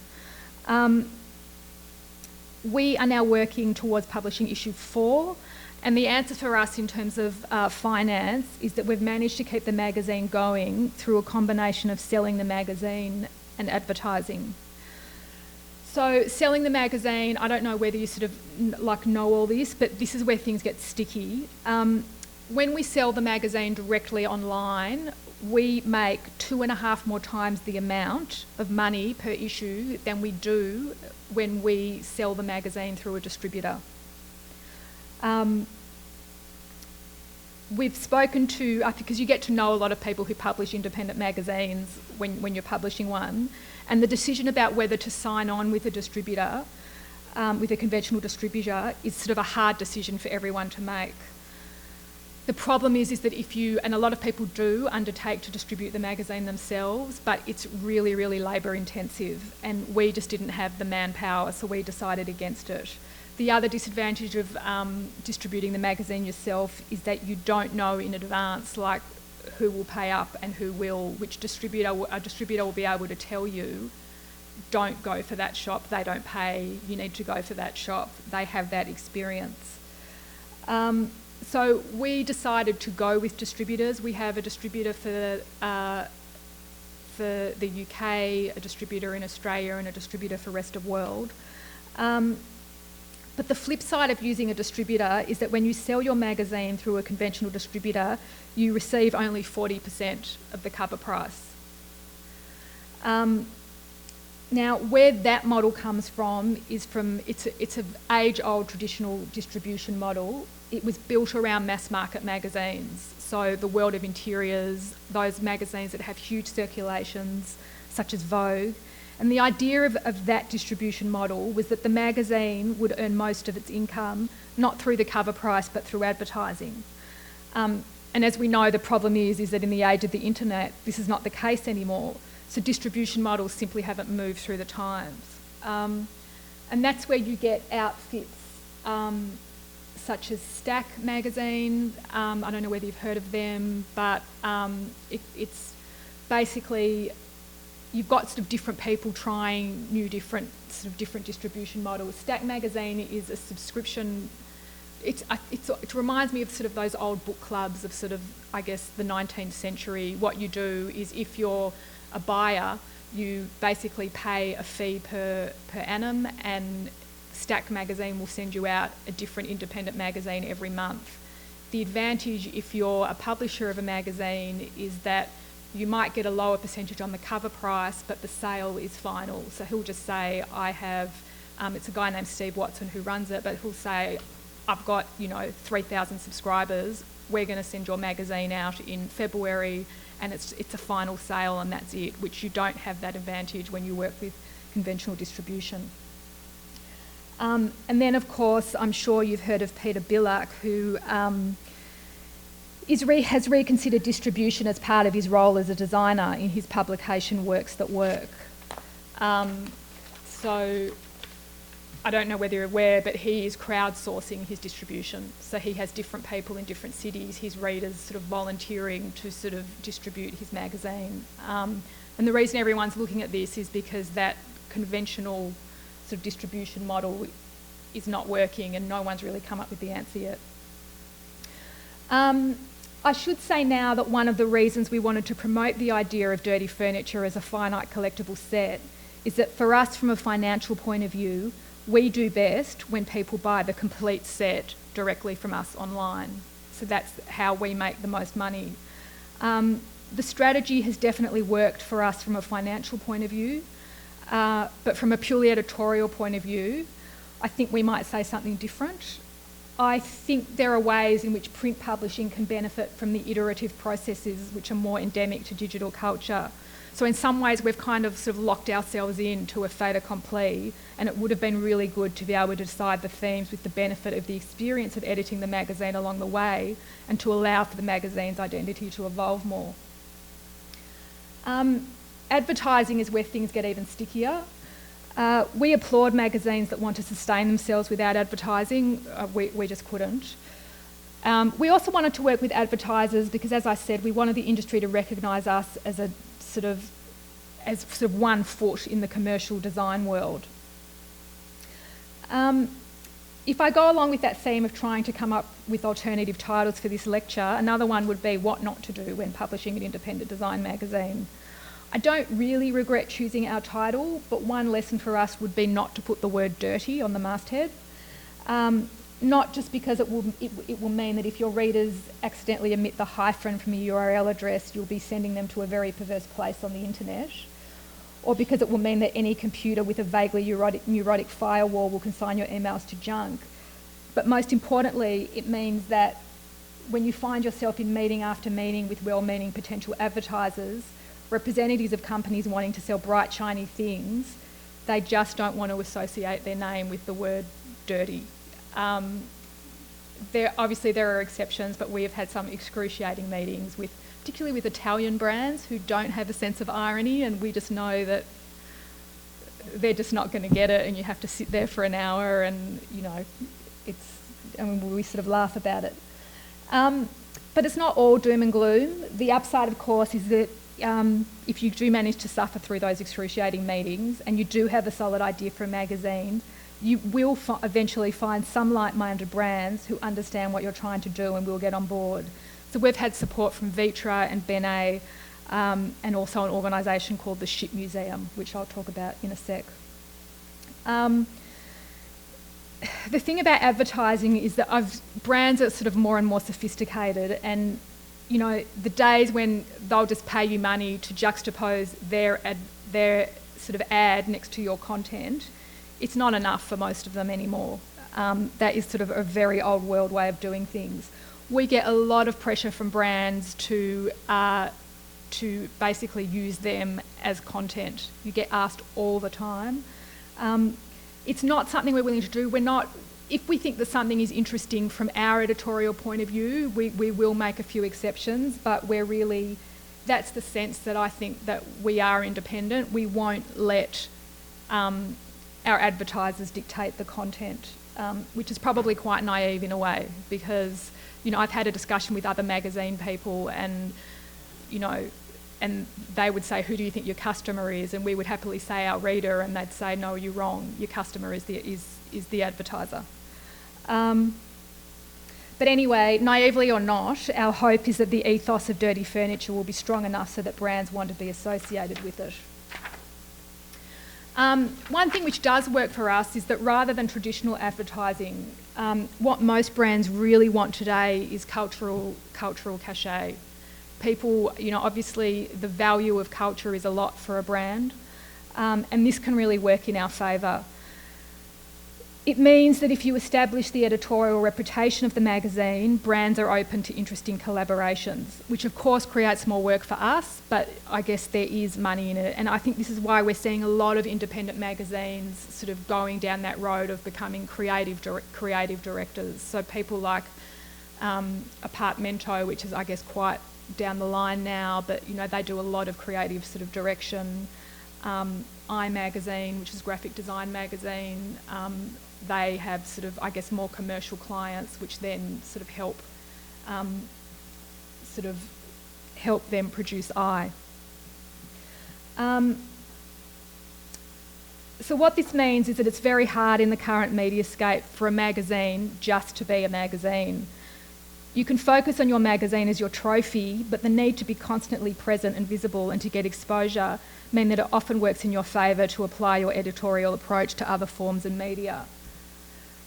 We are now working towards publishing issue 4. And the answer for us in terms of finance is that we've managed to keep the magazine going through a combination of selling the magazine and advertising. So selling the magazine, I don't know whether you sort of like know all this, but this is where things get sticky. When we sell the magazine directly online, we make 2.5 more times the amount of money per issue than we do when we sell the magazine through a distributor. We've spoken to, because you get to know a lot of people who publish independent magazines when you're publishing one, and the decision about whether to sign on with a distributor, with a conventional distributor, is sort of a hard decision for everyone to make. The problem is that if you, and a lot of people do undertake to distribute the magazine themselves, but it's really, really labour intensive, and we just didn't have the manpower, so we decided against it. The other disadvantage of distributing the magazine yourself is that you don't know in advance like who will pay up and who will, which distributor, a distributor will be able to tell you, don't go for that shop, they don't pay, you need to go for that shop, they have that experience. So we decided to go with distributors. We have a distributor for the UK, a distributor in Australia and a distributor for rest of world. But the flip side of using a distributor is that when you sell your magazine through a conventional distributor, you receive only 40% of the cover price. Now, where that model comes from is it's an age-old traditional distribution model. It was built around mass market magazines. So the World of Interiors, those magazines that have huge circulations, such as Vogue. And the idea of that distribution model was that the magazine would earn most of its income, not through the cover price, but through advertising. And as we know, the problem is that in the age of the internet, this is not the case anymore. So distribution models simply haven't moved through the times. And that's where you get outfits such as Stack magazine. I don't know whether you've heard of them, but it's basically, you've got sort of different people trying different distribution models. Stack magazine is a subscription. It reminds me of sort of those old book clubs of sort of, I guess, the 19th century. What you do is if you're a buyer, you basically pay a fee per annum, and Stack magazine will send you out a different independent magazine every month. The advantage if you're a publisher of a magazine is that you might get a lower percentage on the cover price, but the sale is final. So he'll just say, I have, it's a guy named Steve Watson who runs it, but he'll say, I've got, 3,000 subscribers, we're going to send your magazine out in February, and it's a final sale and that's it, which you don't have that advantage when you work with conventional distribution. And then, of course, I'm sure you've heard of Peter Billack, who has reconsidered distribution as part of his role as a designer in his publication Works That Work. So I don't know whether you're aware, but he is crowdsourcing his distribution. So he has different people in different cities, his readers sort of volunteering to sort of distribute his magazine. And the reason everyone's looking at this is because that conventional sort of distribution model is not working and no one's really come up with the answer yet. I should say now that one of the reasons we wanted to promote the idea of dirty furniture as a finite collectible set is that for us, from a financial point of view, we do best when people buy the complete set directly from us online. So that's how we make the most money. The strategy has definitely worked for us from a financial point of view, but from a purely editorial point of view, I think we might say something different. I think there are ways in which print publishing can benefit from the iterative processes which are more endemic to digital culture. So in some ways we've kind of sort of locked ourselves into a fait accompli, and it would have been really good to be able to decide the themes with the benefit of the experience of editing the magazine along the way and to allow for the magazine's identity to evolve more. Advertising is where things get even stickier. We applaud magazines that want to sustain themselves without advertising. We just couldn't. We also wanted to work with advertisers because, as I said, we wanted the industry to recognise us as sort of one foot in the commercial design world. If I go along with that theme of trying to come up with alternative titles for this lecture, another one would be What Not to Do When Publishing an Independent Design Magazine. I don't really regret choosing our title, but one lesson for us would be not to put the word dirty on the masthead. Not just because it will mean that if your readers accidentally omit the hyphen from a URL address, you'll be sending them to a very perverse place on the internet, or because it will mean that any computer with a vaguely neurotic firewall will consign your emails to junk. But most importantly, it means that when you find yourself in meeting after meeting with well-meaning potential advertisers, representatives of companies wanting to sell bright, shiny things, they just don't want to associate their name with the word dirty. Obviously there are exceptions, but we have had some excruciating meetings particularly with Italian brands who don't have a sense of irony, and we just know that they're just not going to get it, and you have to sit there for an hour, and we sort of laugh about it. But it's not all doom and gloom. The upside, of course, is that if you do manage to suffer through those excruciating meetings and you do have a solid idea for a magazine, you will eventually find some like-minded brands who understand what you're trying to do and will get on board. So we've had support from Vitra and Benet, and also an organisation called the Ship Museum, which I'll talk about in a sec. The thing about advertising is that brands are sort of more and more sophisticated, and the days when they'll just pay you money to juxtapose their sort of ad next to your content, it's not enough for most of them anymore. That is sort of a very old world way of doing things. We get a lot of pressure from brands to basically use them as content. You get asked all the time. It's not something we're willing to do. If we think that something is interesting from our editorial point of view, we will make a few exceptions, but that's the sense that I think that we are independent. We won't let our advertisers dictate the content, which is probably quite naive in a way, because I've had a discussion with other magazine people, and and they would say, who do you think your customer is? And we would happily say our reader, and they'd say, no, you're wrong. Your customer is the advertiser. But anyway, naively or not, our hope is that the ethos of dirty furniture will be strong enough so that brands want to be associated with it. One thing which does work for us is that rather than traditional advertising, what most brands really want today is cultural cachet. People, obviously the value of culture is a lot for a brand, and this can really work in our favour. It means that if you establish the editorial reputation of the magazine, brands are open to interesting collaborations, which of course creates more work for us, but I guess there is money in it. And I think this is why we're seeing a lot of independent magazines sort of going down that road of becoming creative directors. So people like Apartmento, which is I guess quite down the line now, but they do a lot of creative sort of direction. I magazine, which is graphic design magazine. They have sort of, I guess, more commercial clients, which then sort of help them produce I. So what this means is that it's very hard in the current mediascape for a magazine just to be a magazine. You can focus on your magazine as your trophy, but the need to be constantly present and visible and to get exposure mean that it often works in your favour to apply your editorial approach to other forms of media.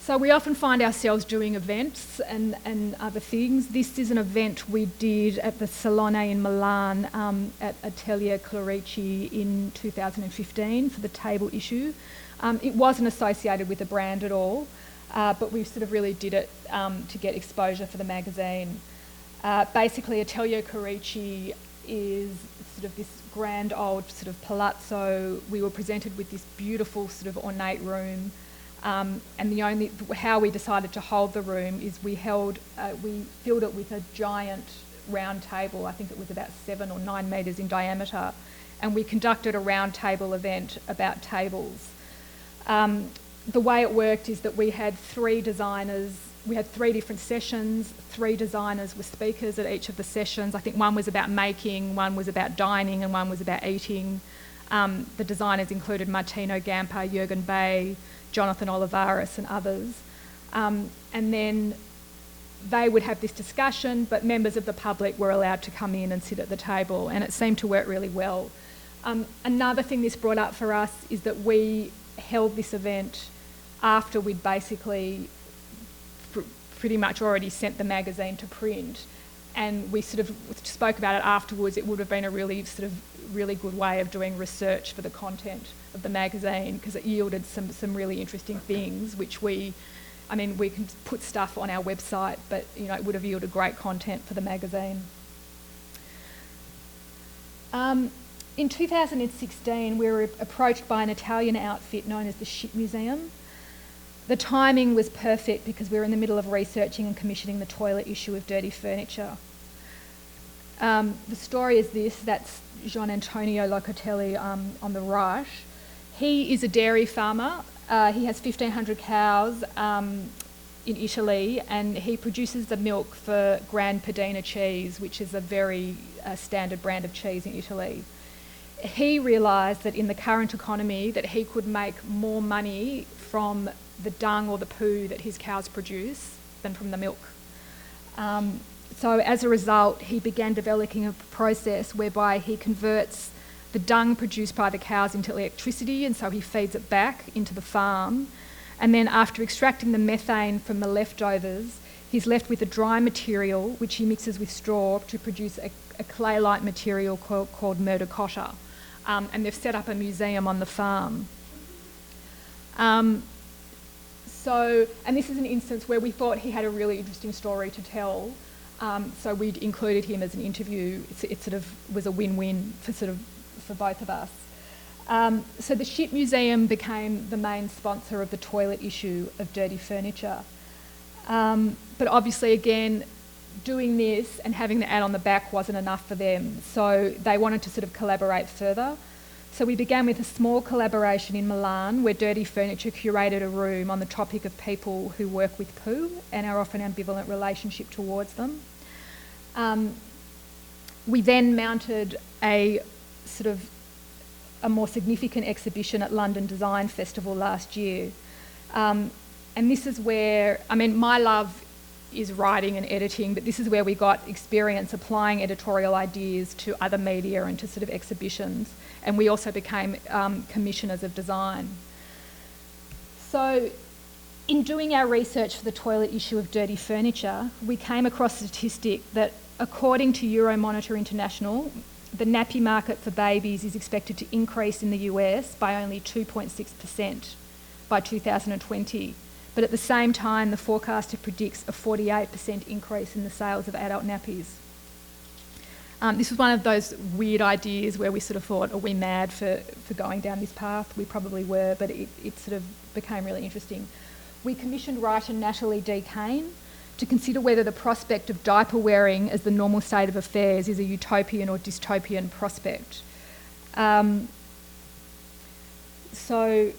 So we often find ourselves doing events and other things. This is an event we did at the Salone in Milan at Atelier Clerici in 2015 for the table issue. It wasn't associated with the brand at all, but we sort of really did it to get exposure for the magazine. Basically, Atelier Clerici is sort of this grand old sort of palazzo. We were presented with this beautiful sort of ornate room. And how we decided to hold the room is we filled it with a giant round table. I think it was about 7 or 9 metres in diameter, and we conducted a round table event about tables. The way it worked is that we had 3 designers. We had 3 different sessions. 3 designers were speakers at each of the sessions. I think one was about making, one was about dining, and one was about eating. The designers included Martino Gamper, Jürgen Bay, Jonathan Olivares and others. And then they would have this discussion, but members of the public were allowed to come in and sit at the table, and it seemed to work really well. Another thing this brought up for us is that we held this event after we'd basically pretty much already sent the magazine to print, and we sort of spoke about it afterwards. It would have been a really good way of doing research for the content of the magazine, because it yielded some really interesting things, which we can put stuff on our website, but it would have yielded great content for the magazine. In 2016, we were approached by an Italian outfit known as the Ship Museum. The timing was perfect because we were in the middle of researching and commissioning the toilet issue of Dirty Furniture. The story is this: that's Gian Antonio Locatelli on the right. He is a dairy farmer. He has 1,500 cows in Italy, and he produces the milk for Gran Padano cheese, which is a very standard brand of cheese in Italy. He realised that in the current economy that he could make more money from the dung or the poo that his cows produce than from the milk. So as a result, he began developing a process whereby he converts the dung produced by the cows into electricity, and so he feeds it back into the farm. And then after extracting the methane from the leftovers, he's left with a dry material which he mixes with straw to produce a clay-like material called murdercotta. And they've set up a museum on the farm. And this is an instance where we thought he had a really interesting story to tell. So we'd included him as an interview. It sort of was a win-win for both of us. So the Ship Museum became the main sponsor of the toilet issue of Dirty Furniture. But obviously, again, doing this and having the ad on the back wasn't enough for them. So they wanted to sort of collaborate further. So we began with a small collaboration in Milan where Dirty Furniture curated a room on the topic of people who work with poo and our often ambivalent relationship towards them. We then mounted a more significant exhibition at London Design Festival last year. And this is where, my love is writing and editing, but this is where we got experience applying editorial ideas to other media and to sort of exhibitions. And we also became commissioners of design. So in doing our research for the toilet issue of Dirty Furniture, we came across a statistic that according to Euromonitor International, the nappy market for babies is expected to increase in the US by only 2.6% by 2020. But at the same time, the forecaster predicts a 48% increase in the sales of adult nappies. This was one of those weird ideas where we sort of thought, are we mad for going down this path? We probably were, but it sort of became really interesting. We commissioned writer Natalie D. Kane to consider whether the prospect of diaper wearing as the normal state of affairs is a utopian or dystopian prospect. So,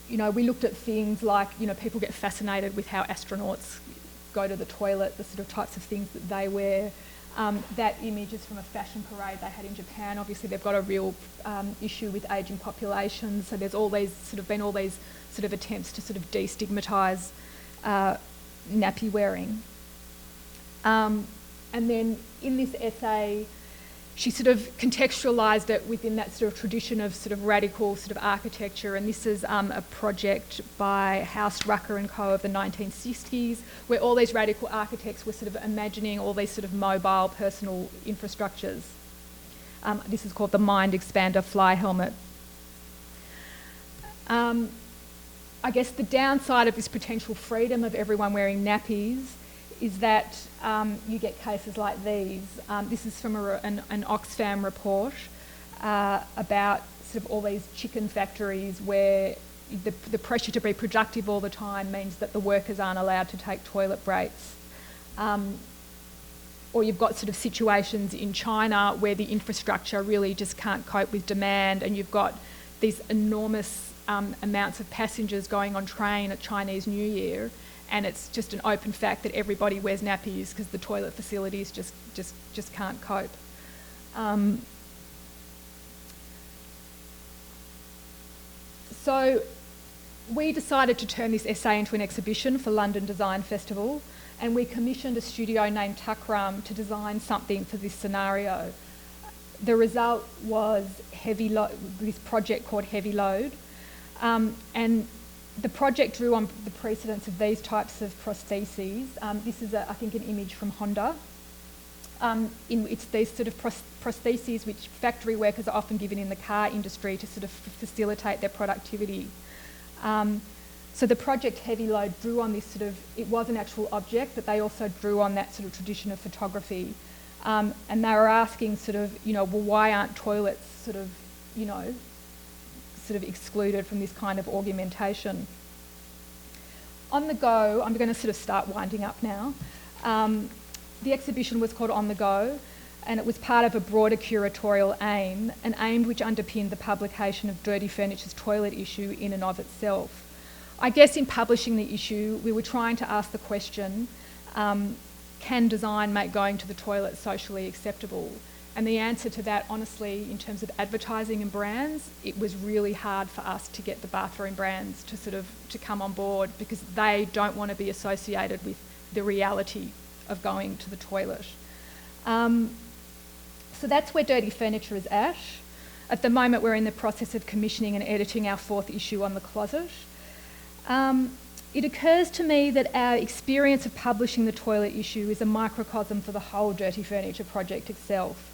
you know, we looked at things like, you know, people get fascinated with how astronauts go to the toilet, the sort of types of things that they wear. That image is from a fashion parade they had in Japan. Obviously, they've got a real issue with ageing populations, so there's always sort of been all these sort of attempts to sort of destigmatise nappy wearing. And then in this essay, she sort of contextualised it within that sort of tradition of sort of radical sort of architecture, and this is a project by House, Rucker and Co. of the 1960s, where all these radical architects were sort of imagining all these sort of mobile personal infrastructures. This is called the Mind Expander Fly Helmet. I guess the downside of this potential freedom of everyone wearing nappies is that you get cases like these. This is from an Oxfam report about sort of all these chicken factories where the pressure to be productive all the time means that the workers aren't allowed to take toilet breaks. Or you've got sort of situations in China where the infrastructure really just can't cope with demand, and you've got these enormous amounts of passengers going on train at Chinese New Year, and it's just an open fact that everybody wears nappies because the toilet facilities just can't cope. So we decided to turn this essay into an exhibition for London Design Festival, and we commissioned a studio named Takram to design something for this scenario. The result was this project called Heavy Load, and the project drew on the precedents of these types of prostheses. This is, I think, an image from Honda. It's these sort of prostheses which factory workers are often given in the car industry to sort of facilitate their productivity. So the project Heavy Load drew on this sort of, it was an actual object, but they also drew on that sort of tradition of photography. And they were asking sort of, you know, well, why aren't toilets sort of, you know, sort of excluded from this kind of augmentation? On the Go, I'm going to sort of start winding up now. The exhibition was called On the Go, and it was part of a broader curatorial aim, an aim which underpinned the publication of Dirty Furniture's toilet issue in and of itself. I guess in publishing the issue, we were trying to ask the question, can design make going to the toilet socially acceptable? And the answer to that, honestly, in terms of advertising and brands, it was really hard for us to get the bathroom brands to come on board, because they don't want to be associated with the reality of going to the toilet. So that's where Dirty Furniture is at. At the moment, we're in the process of commissioning and editing our 4th issue on the closet. It occurs to me that our experience of publishing the toilet issue is a microcosm for the whole Dirty Furniture project itself.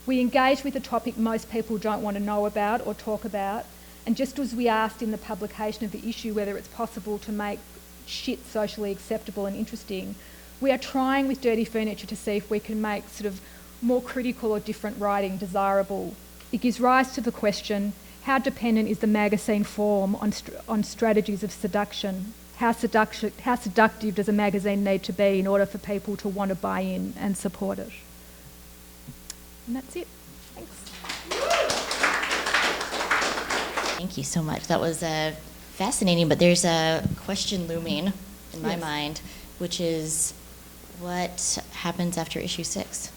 We engage with a topic most people don't want to know about or talk about, and just as we asked in the publication of the issue whether it's possible to make shit socially acceptable and interesting, we are trying with Dirty Furniture to see if we can make sort of more critical or different writing desirable. It gives rise to the question, how dependent is the magazine form on strategies of seduction? How seductive does a magazine need to be in order for people to want to buy in and support it? And that's it. Thanks. Thank you so much. That was fascinating, but there's a question looming in my mind, which is, what happens after issue 6?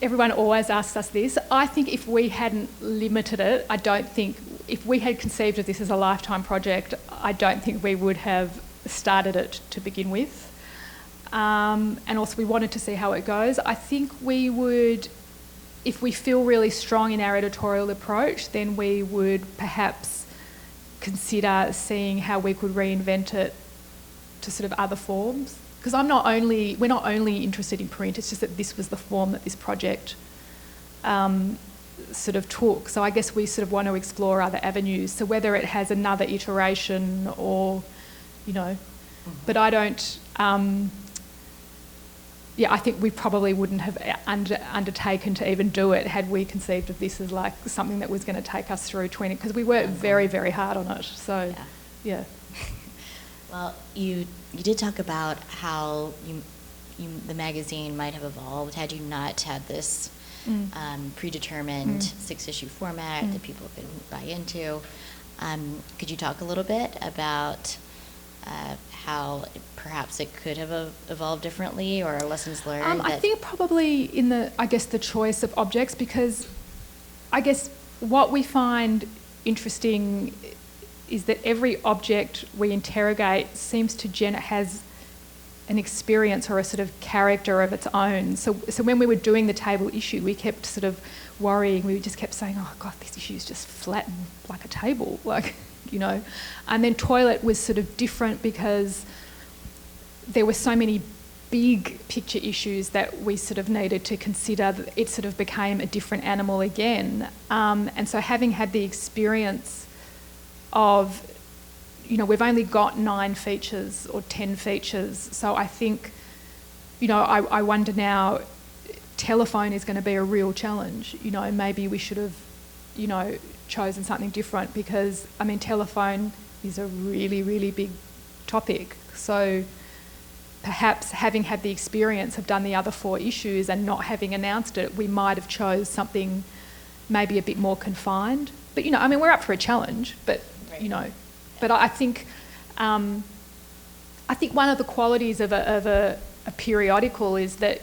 Everyone always asks us this. I think if we hadn't limited it, if we had conceived of this as a lifetime project, I don't think we would have started it to begin with. And also we wanted to see how it goes. I think we would, if we feel really strong in our editorial approach, then we would perhaps consider seeing how we could reinvent it to sort of other forms. Because we're not only interested in print, it's just that this was the form that this project sort of took. So I guess we sort of want to explore other avenues. So whether it has another iteration or, you know, but I don't, I think we probably wouldn't have undertaken to even do it had we conceived of this as like something that was going to take us through 20, because we worked very, very hard on it. So, yeah. Well, you did talk about how the magazine might have evolved had you not had this predetermined 6-issue format that people can buy into. Could you talk a little bit about how perhaps it could have evolved differently, or lessons learned? I think probably in the choice of objects, because I guess what we find interesting is that every object we interrogate seems to has an experience or a sort of character of its own. So when we were doing the table issue, we kept sort of worrying. We just kept saying, "Oh God, this issue is just flat and like a table," like, you know. And then toilet was sort of different because there were so many big picture issues that we sort of needed to consider. That it sort of became a different animal again. And so having had the experience of, you know, we've only got 9 features or 10 features. So I think, you know, I wonder now, telephone is going to be a real challenge. You know, maybe we should have, you know, chosen something different, because, I mean, telephone is a really, really big topic. So perhaps having had the experience of done the other 4 issues and not having announced it, we might have chose something maybe a bit more confined. But, you know, I mean, we're up for a challenge, but, you know, but I think one of the qualities of a periodical is that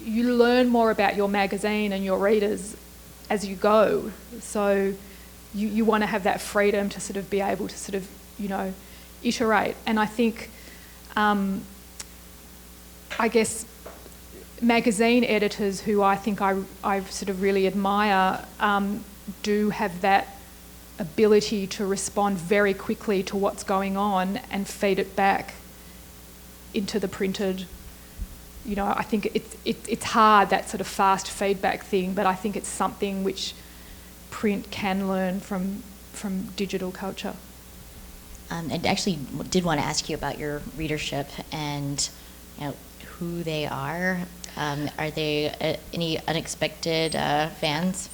you learn more about your magazine and your readers as you go. So you want to have that freedom to sort of be able to sort of, you know, iterate. And I think, I guess, magazine editors who I think I sort of really admire do have that ability to respond very quickly to what's going on and feed it back into the printed. You know, I think it's hard, that sort of fast feedback thing, but I think it's something which print can learn from digital culture. I actually did want to ask you about your readership and, you know, who they are. Are they any unexpected fans?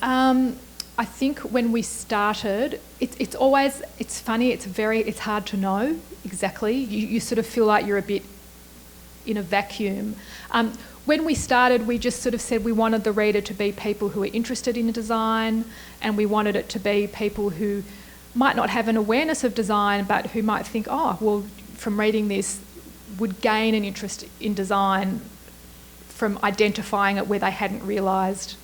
I think when we started, it's funny, it's hard to know exactly. You sort of feel like you're a bit in a vacuum. When we started, we just sort of said we wanted the reader to be people who are interested in design, and we wanted it to be people who might not have an awareness of design, but who might think, oh, well, from reading this, would gain an interest in design from identifying it where they hadn't realised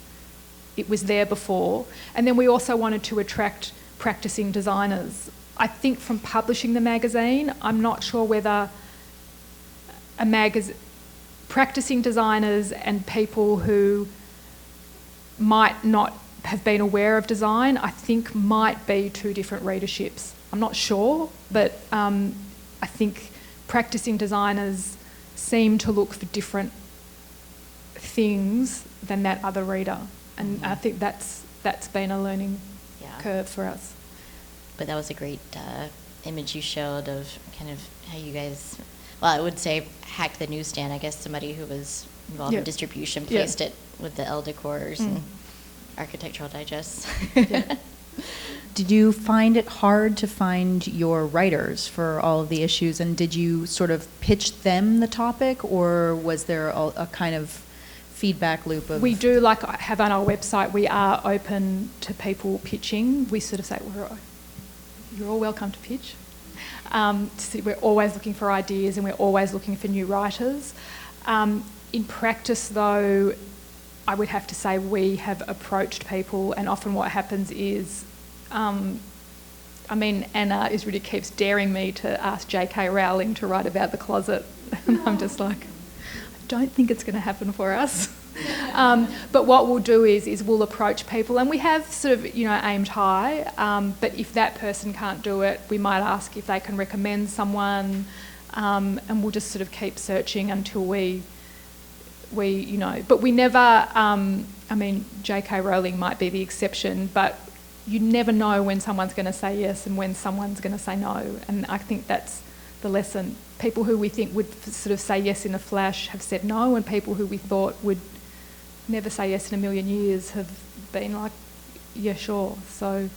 it was there before. And then we also wanted to attract practising designers. I think from publishing the magazine, I'm not sure whether practising designers and people who might not have been aware of design, I think might be 2 different readerships. I'm not sure, but I think practising designers seem to look for different things than that other reader. And I think that's been a learning curve for us. But that was a great image you showed of kind of how you guys, well, I would say hacked the newsstand. I guess somebody who was involved in distribution placed it with the Elle decors and architectural digests. Did you find it hard to find your writers for all of the issues, and did you sort of pitch them the topic, or was there a kind of feedback loop of... We do, like I have on our website, we are open to people pitching. We sort of say, you're all welcome to pitch. We're always looking for ideas and we're always looking for new writers. In practice, though, I would have to say we have approached people, and often what happens is, Anna really keeps daring me to ask J.K. Rowling to write about the closet. And I'm just like, I don't think it's going to happen for us. But what we'll do is we'll approach people, and we have sort of, aimed high. But if that person can't do it, we might ask if they can recommend someone, and we'll just sort of keep searching until we but we never, J.K. Rowling might be the exception, but you never know when someone's going to say yes and when someone's going to say no. And I think that's the lesson. People who we think would sort of say yes in a flash have said no, and people who we thought would never say yes in a million years have been like, yeah, sure. So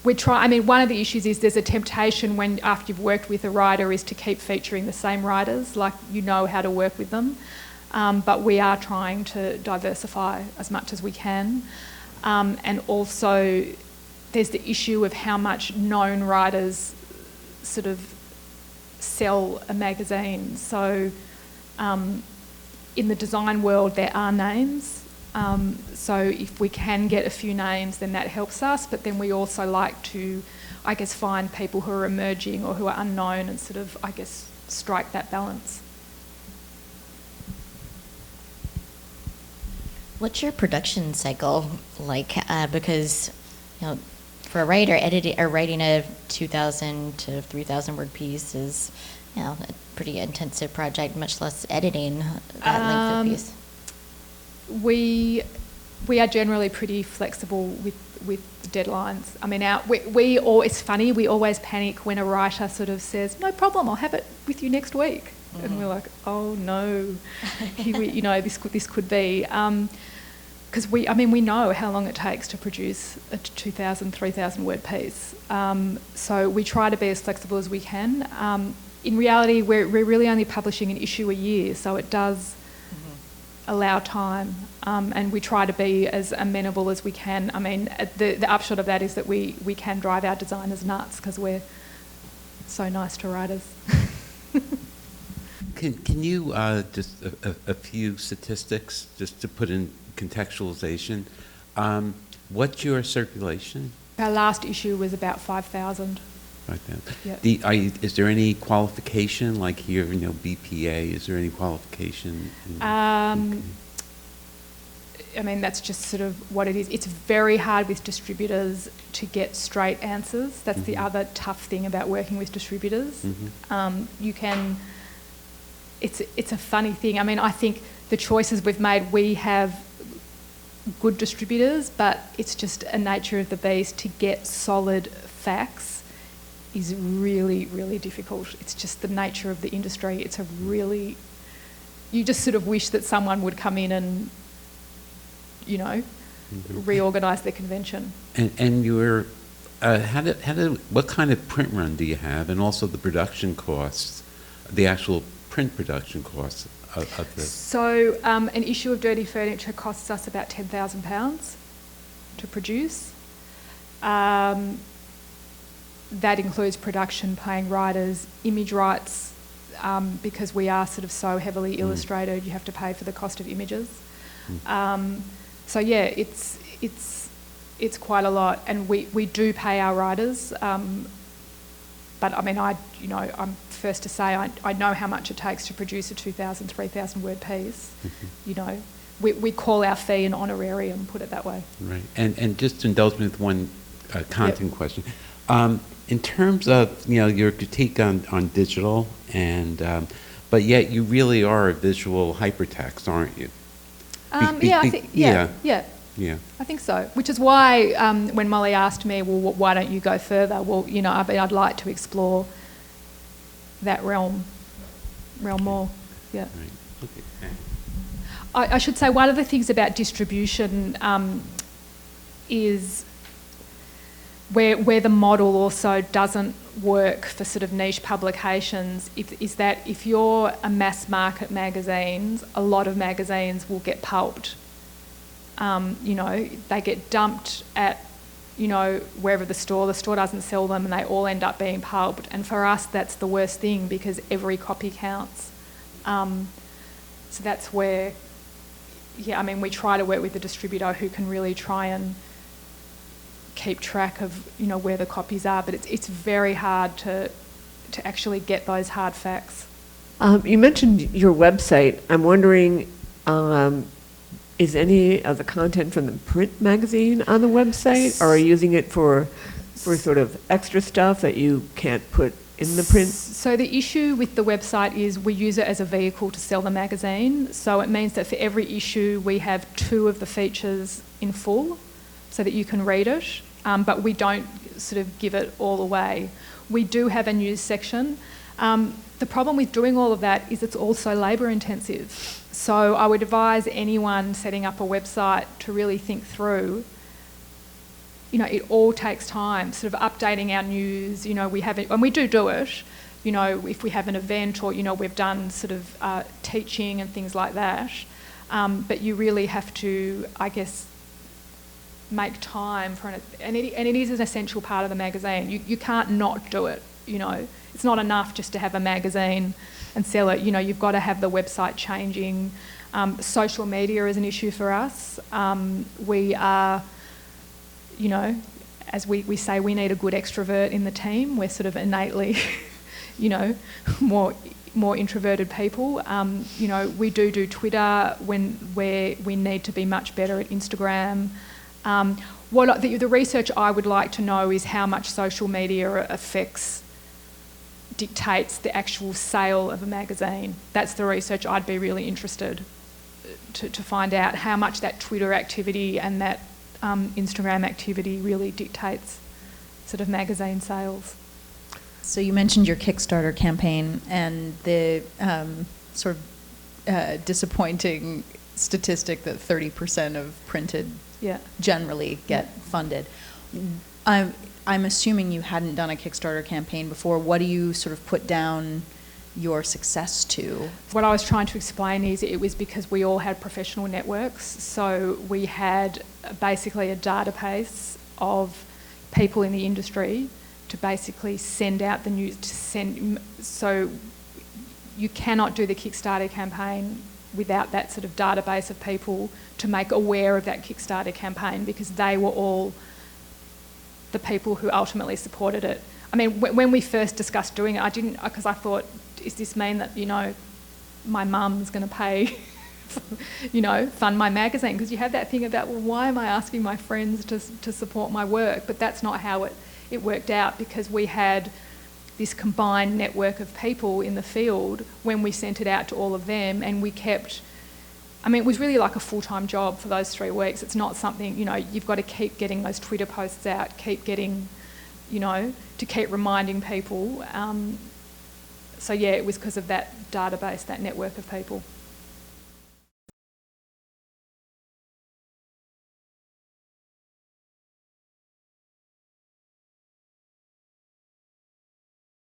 we try. One of the issues is there's a temptation when, after you've worked with a writer, is to keep featuring the same writers, like you know how to work with them. but we are trying to diversify as much as we can. And also there's the issue of how much known writers sort of sell a magazine. So in the design world there are names, so if we can get a few names then that helps us, but then we also like to, I guess, find people who are emerging or who are unknown and sort of, I guess, strike that balance. What's your production cycle like? Because, you know, for a writer, editing or writing a 2,000 to 3,000 word piece is, you know, a pretty intensive project, much less editing that length of piece. We are generally pretty flexible with deadlines. I mean, it's funny, we always panic when a writer sort of says, no problem, I'll have it with you next week. Mm-hmm. And we're like, oh no, this could be. Because we know how long it takes to produce a 2,000, 3,000 word piece. So we try to be as flexible as we can. In reality, we're really only publishing an issue a year, so it does allow time. And we try to be as amenable as we can. I mean, the upshot of that is that we can drive our designers nuts because we're so nice to writers. Can you just a few statistics just to put in contextualization? What's your circulation? Our last issue was about 5,000. 5,000. Yep. Is there any qualification, like here, BPA? Is there any qualification? I mean, that's just sort of what it is. It's very hard with distributors to get straight answers. That's the other tough thing about working with distributors. It's a funny thing. I mean, I think the choices we've made, we have good distributors, but it's just a nature of the beast to get solid facts is really, really difficult. It's just the nature of the industry. You just sort of wish that someone would come in and, reorganise their convention. And you're, what kind of print run do you have, and also the production costs, the actual print production costs of this? So an issue of Dirty Furniture costs us about £10,000 to produce. That includes production, paying writers, image rights, because we are sort of so heavily illustrated, you have to pay for the cost of images. So yeah, it's quite a lot, and we do pay our writers. But I mean, I'm first to say I know how much it takes to produce a 2,000, 3,000 word piece. We call our fee an honorarium, put it that way. Right, and just to indulge me with one content question. In terms of your critique on digital, and but yet you really are a visual hypertext, aren't you? Yeah. I think so. Which is why when Molly asked me, well, why don't you go further? Well, I'd like to explore that realm more. Yeah. Right. Okay. I should say one of the things about distribution is where the model also doesn't work for sort of niche publications is that if you're a mass market magazine, a lot of magazines will get pulped. They get dumped at, wherever the store doesn't sell them, and they all end up being pulped. And for us, that's the worst thing because every copy counts. So that's where, we try to work with a distributor who can really try and keep track of, where the copies are, but it's very hard to actually get those hard facts. You mentioned your website. I'm wondering, is any of the content from the print magazine on the website, or are you using it for sort of extra stuff that you can't put in the print? So the issue with the website is we use it as a vehicle to sell the magazine. So it means that for every issue we have 2 of the features in full so that you can read it, but we don't sort of give it all away. We do have a news section. The problem with doing all of that is it's also labour intensive. So I would advise anyone setting up a website to really think through, it all takes time, sort of updating our news, we have it, and we do it, you know, if we have an event or, you know, we've done sort of teaching and things like that. But you really have to, I guess, make time for it. And it is an essential part of the magazine. You can't not do it, you know. It's not enough just to have a magazine and sell it. You know, you've got to have the website changing. Social media is an issue for us. We are, you know, as we say, we need a good extrovert in the team. We're sort of innately, you know, more introverted people. You know, we do Twitter where we need to be much better at Instagram. The research I would like to know is how much social media dictates the actual sale of a magazine. That's the research I'd be really interested to find out, how much that Twitter activity and that Instagram activity really dictates sort of magazine sales. So you mentioned your Kickstarter campaign and the sort of disappointing statistic that 30% of printed generally get funded. I'm assuming you hadn't done a Kickstarter campaign before. What do you sort of put down your success to? What I was trying to explain is it was because we all had professional networks. So we had basically a database of people in the industry to basically send out the news, so you cannot do the Kickstarter campaign without that sort of database of people to make aware of that Kickstarter campaign, because they were all the people who ultimately supported it. I mean, when we first discussed doing it, I didn't, because I thought, does this mean that, you know, my mum's going to pay, you know, fund my magazine? Because you have that thing about, well, why am I asking my friends to support my work? But that's not how it worked out, because we had this combined network of people in the field when we sent it out to all of them, and we kept, I mean, it was really like a full-time job for those 3 weeks. It's not something, you know, you've got to keep getting those Twitter posts out, keep getting, you know, to keep reminding people. So yeah, it was because of that database, that network of people.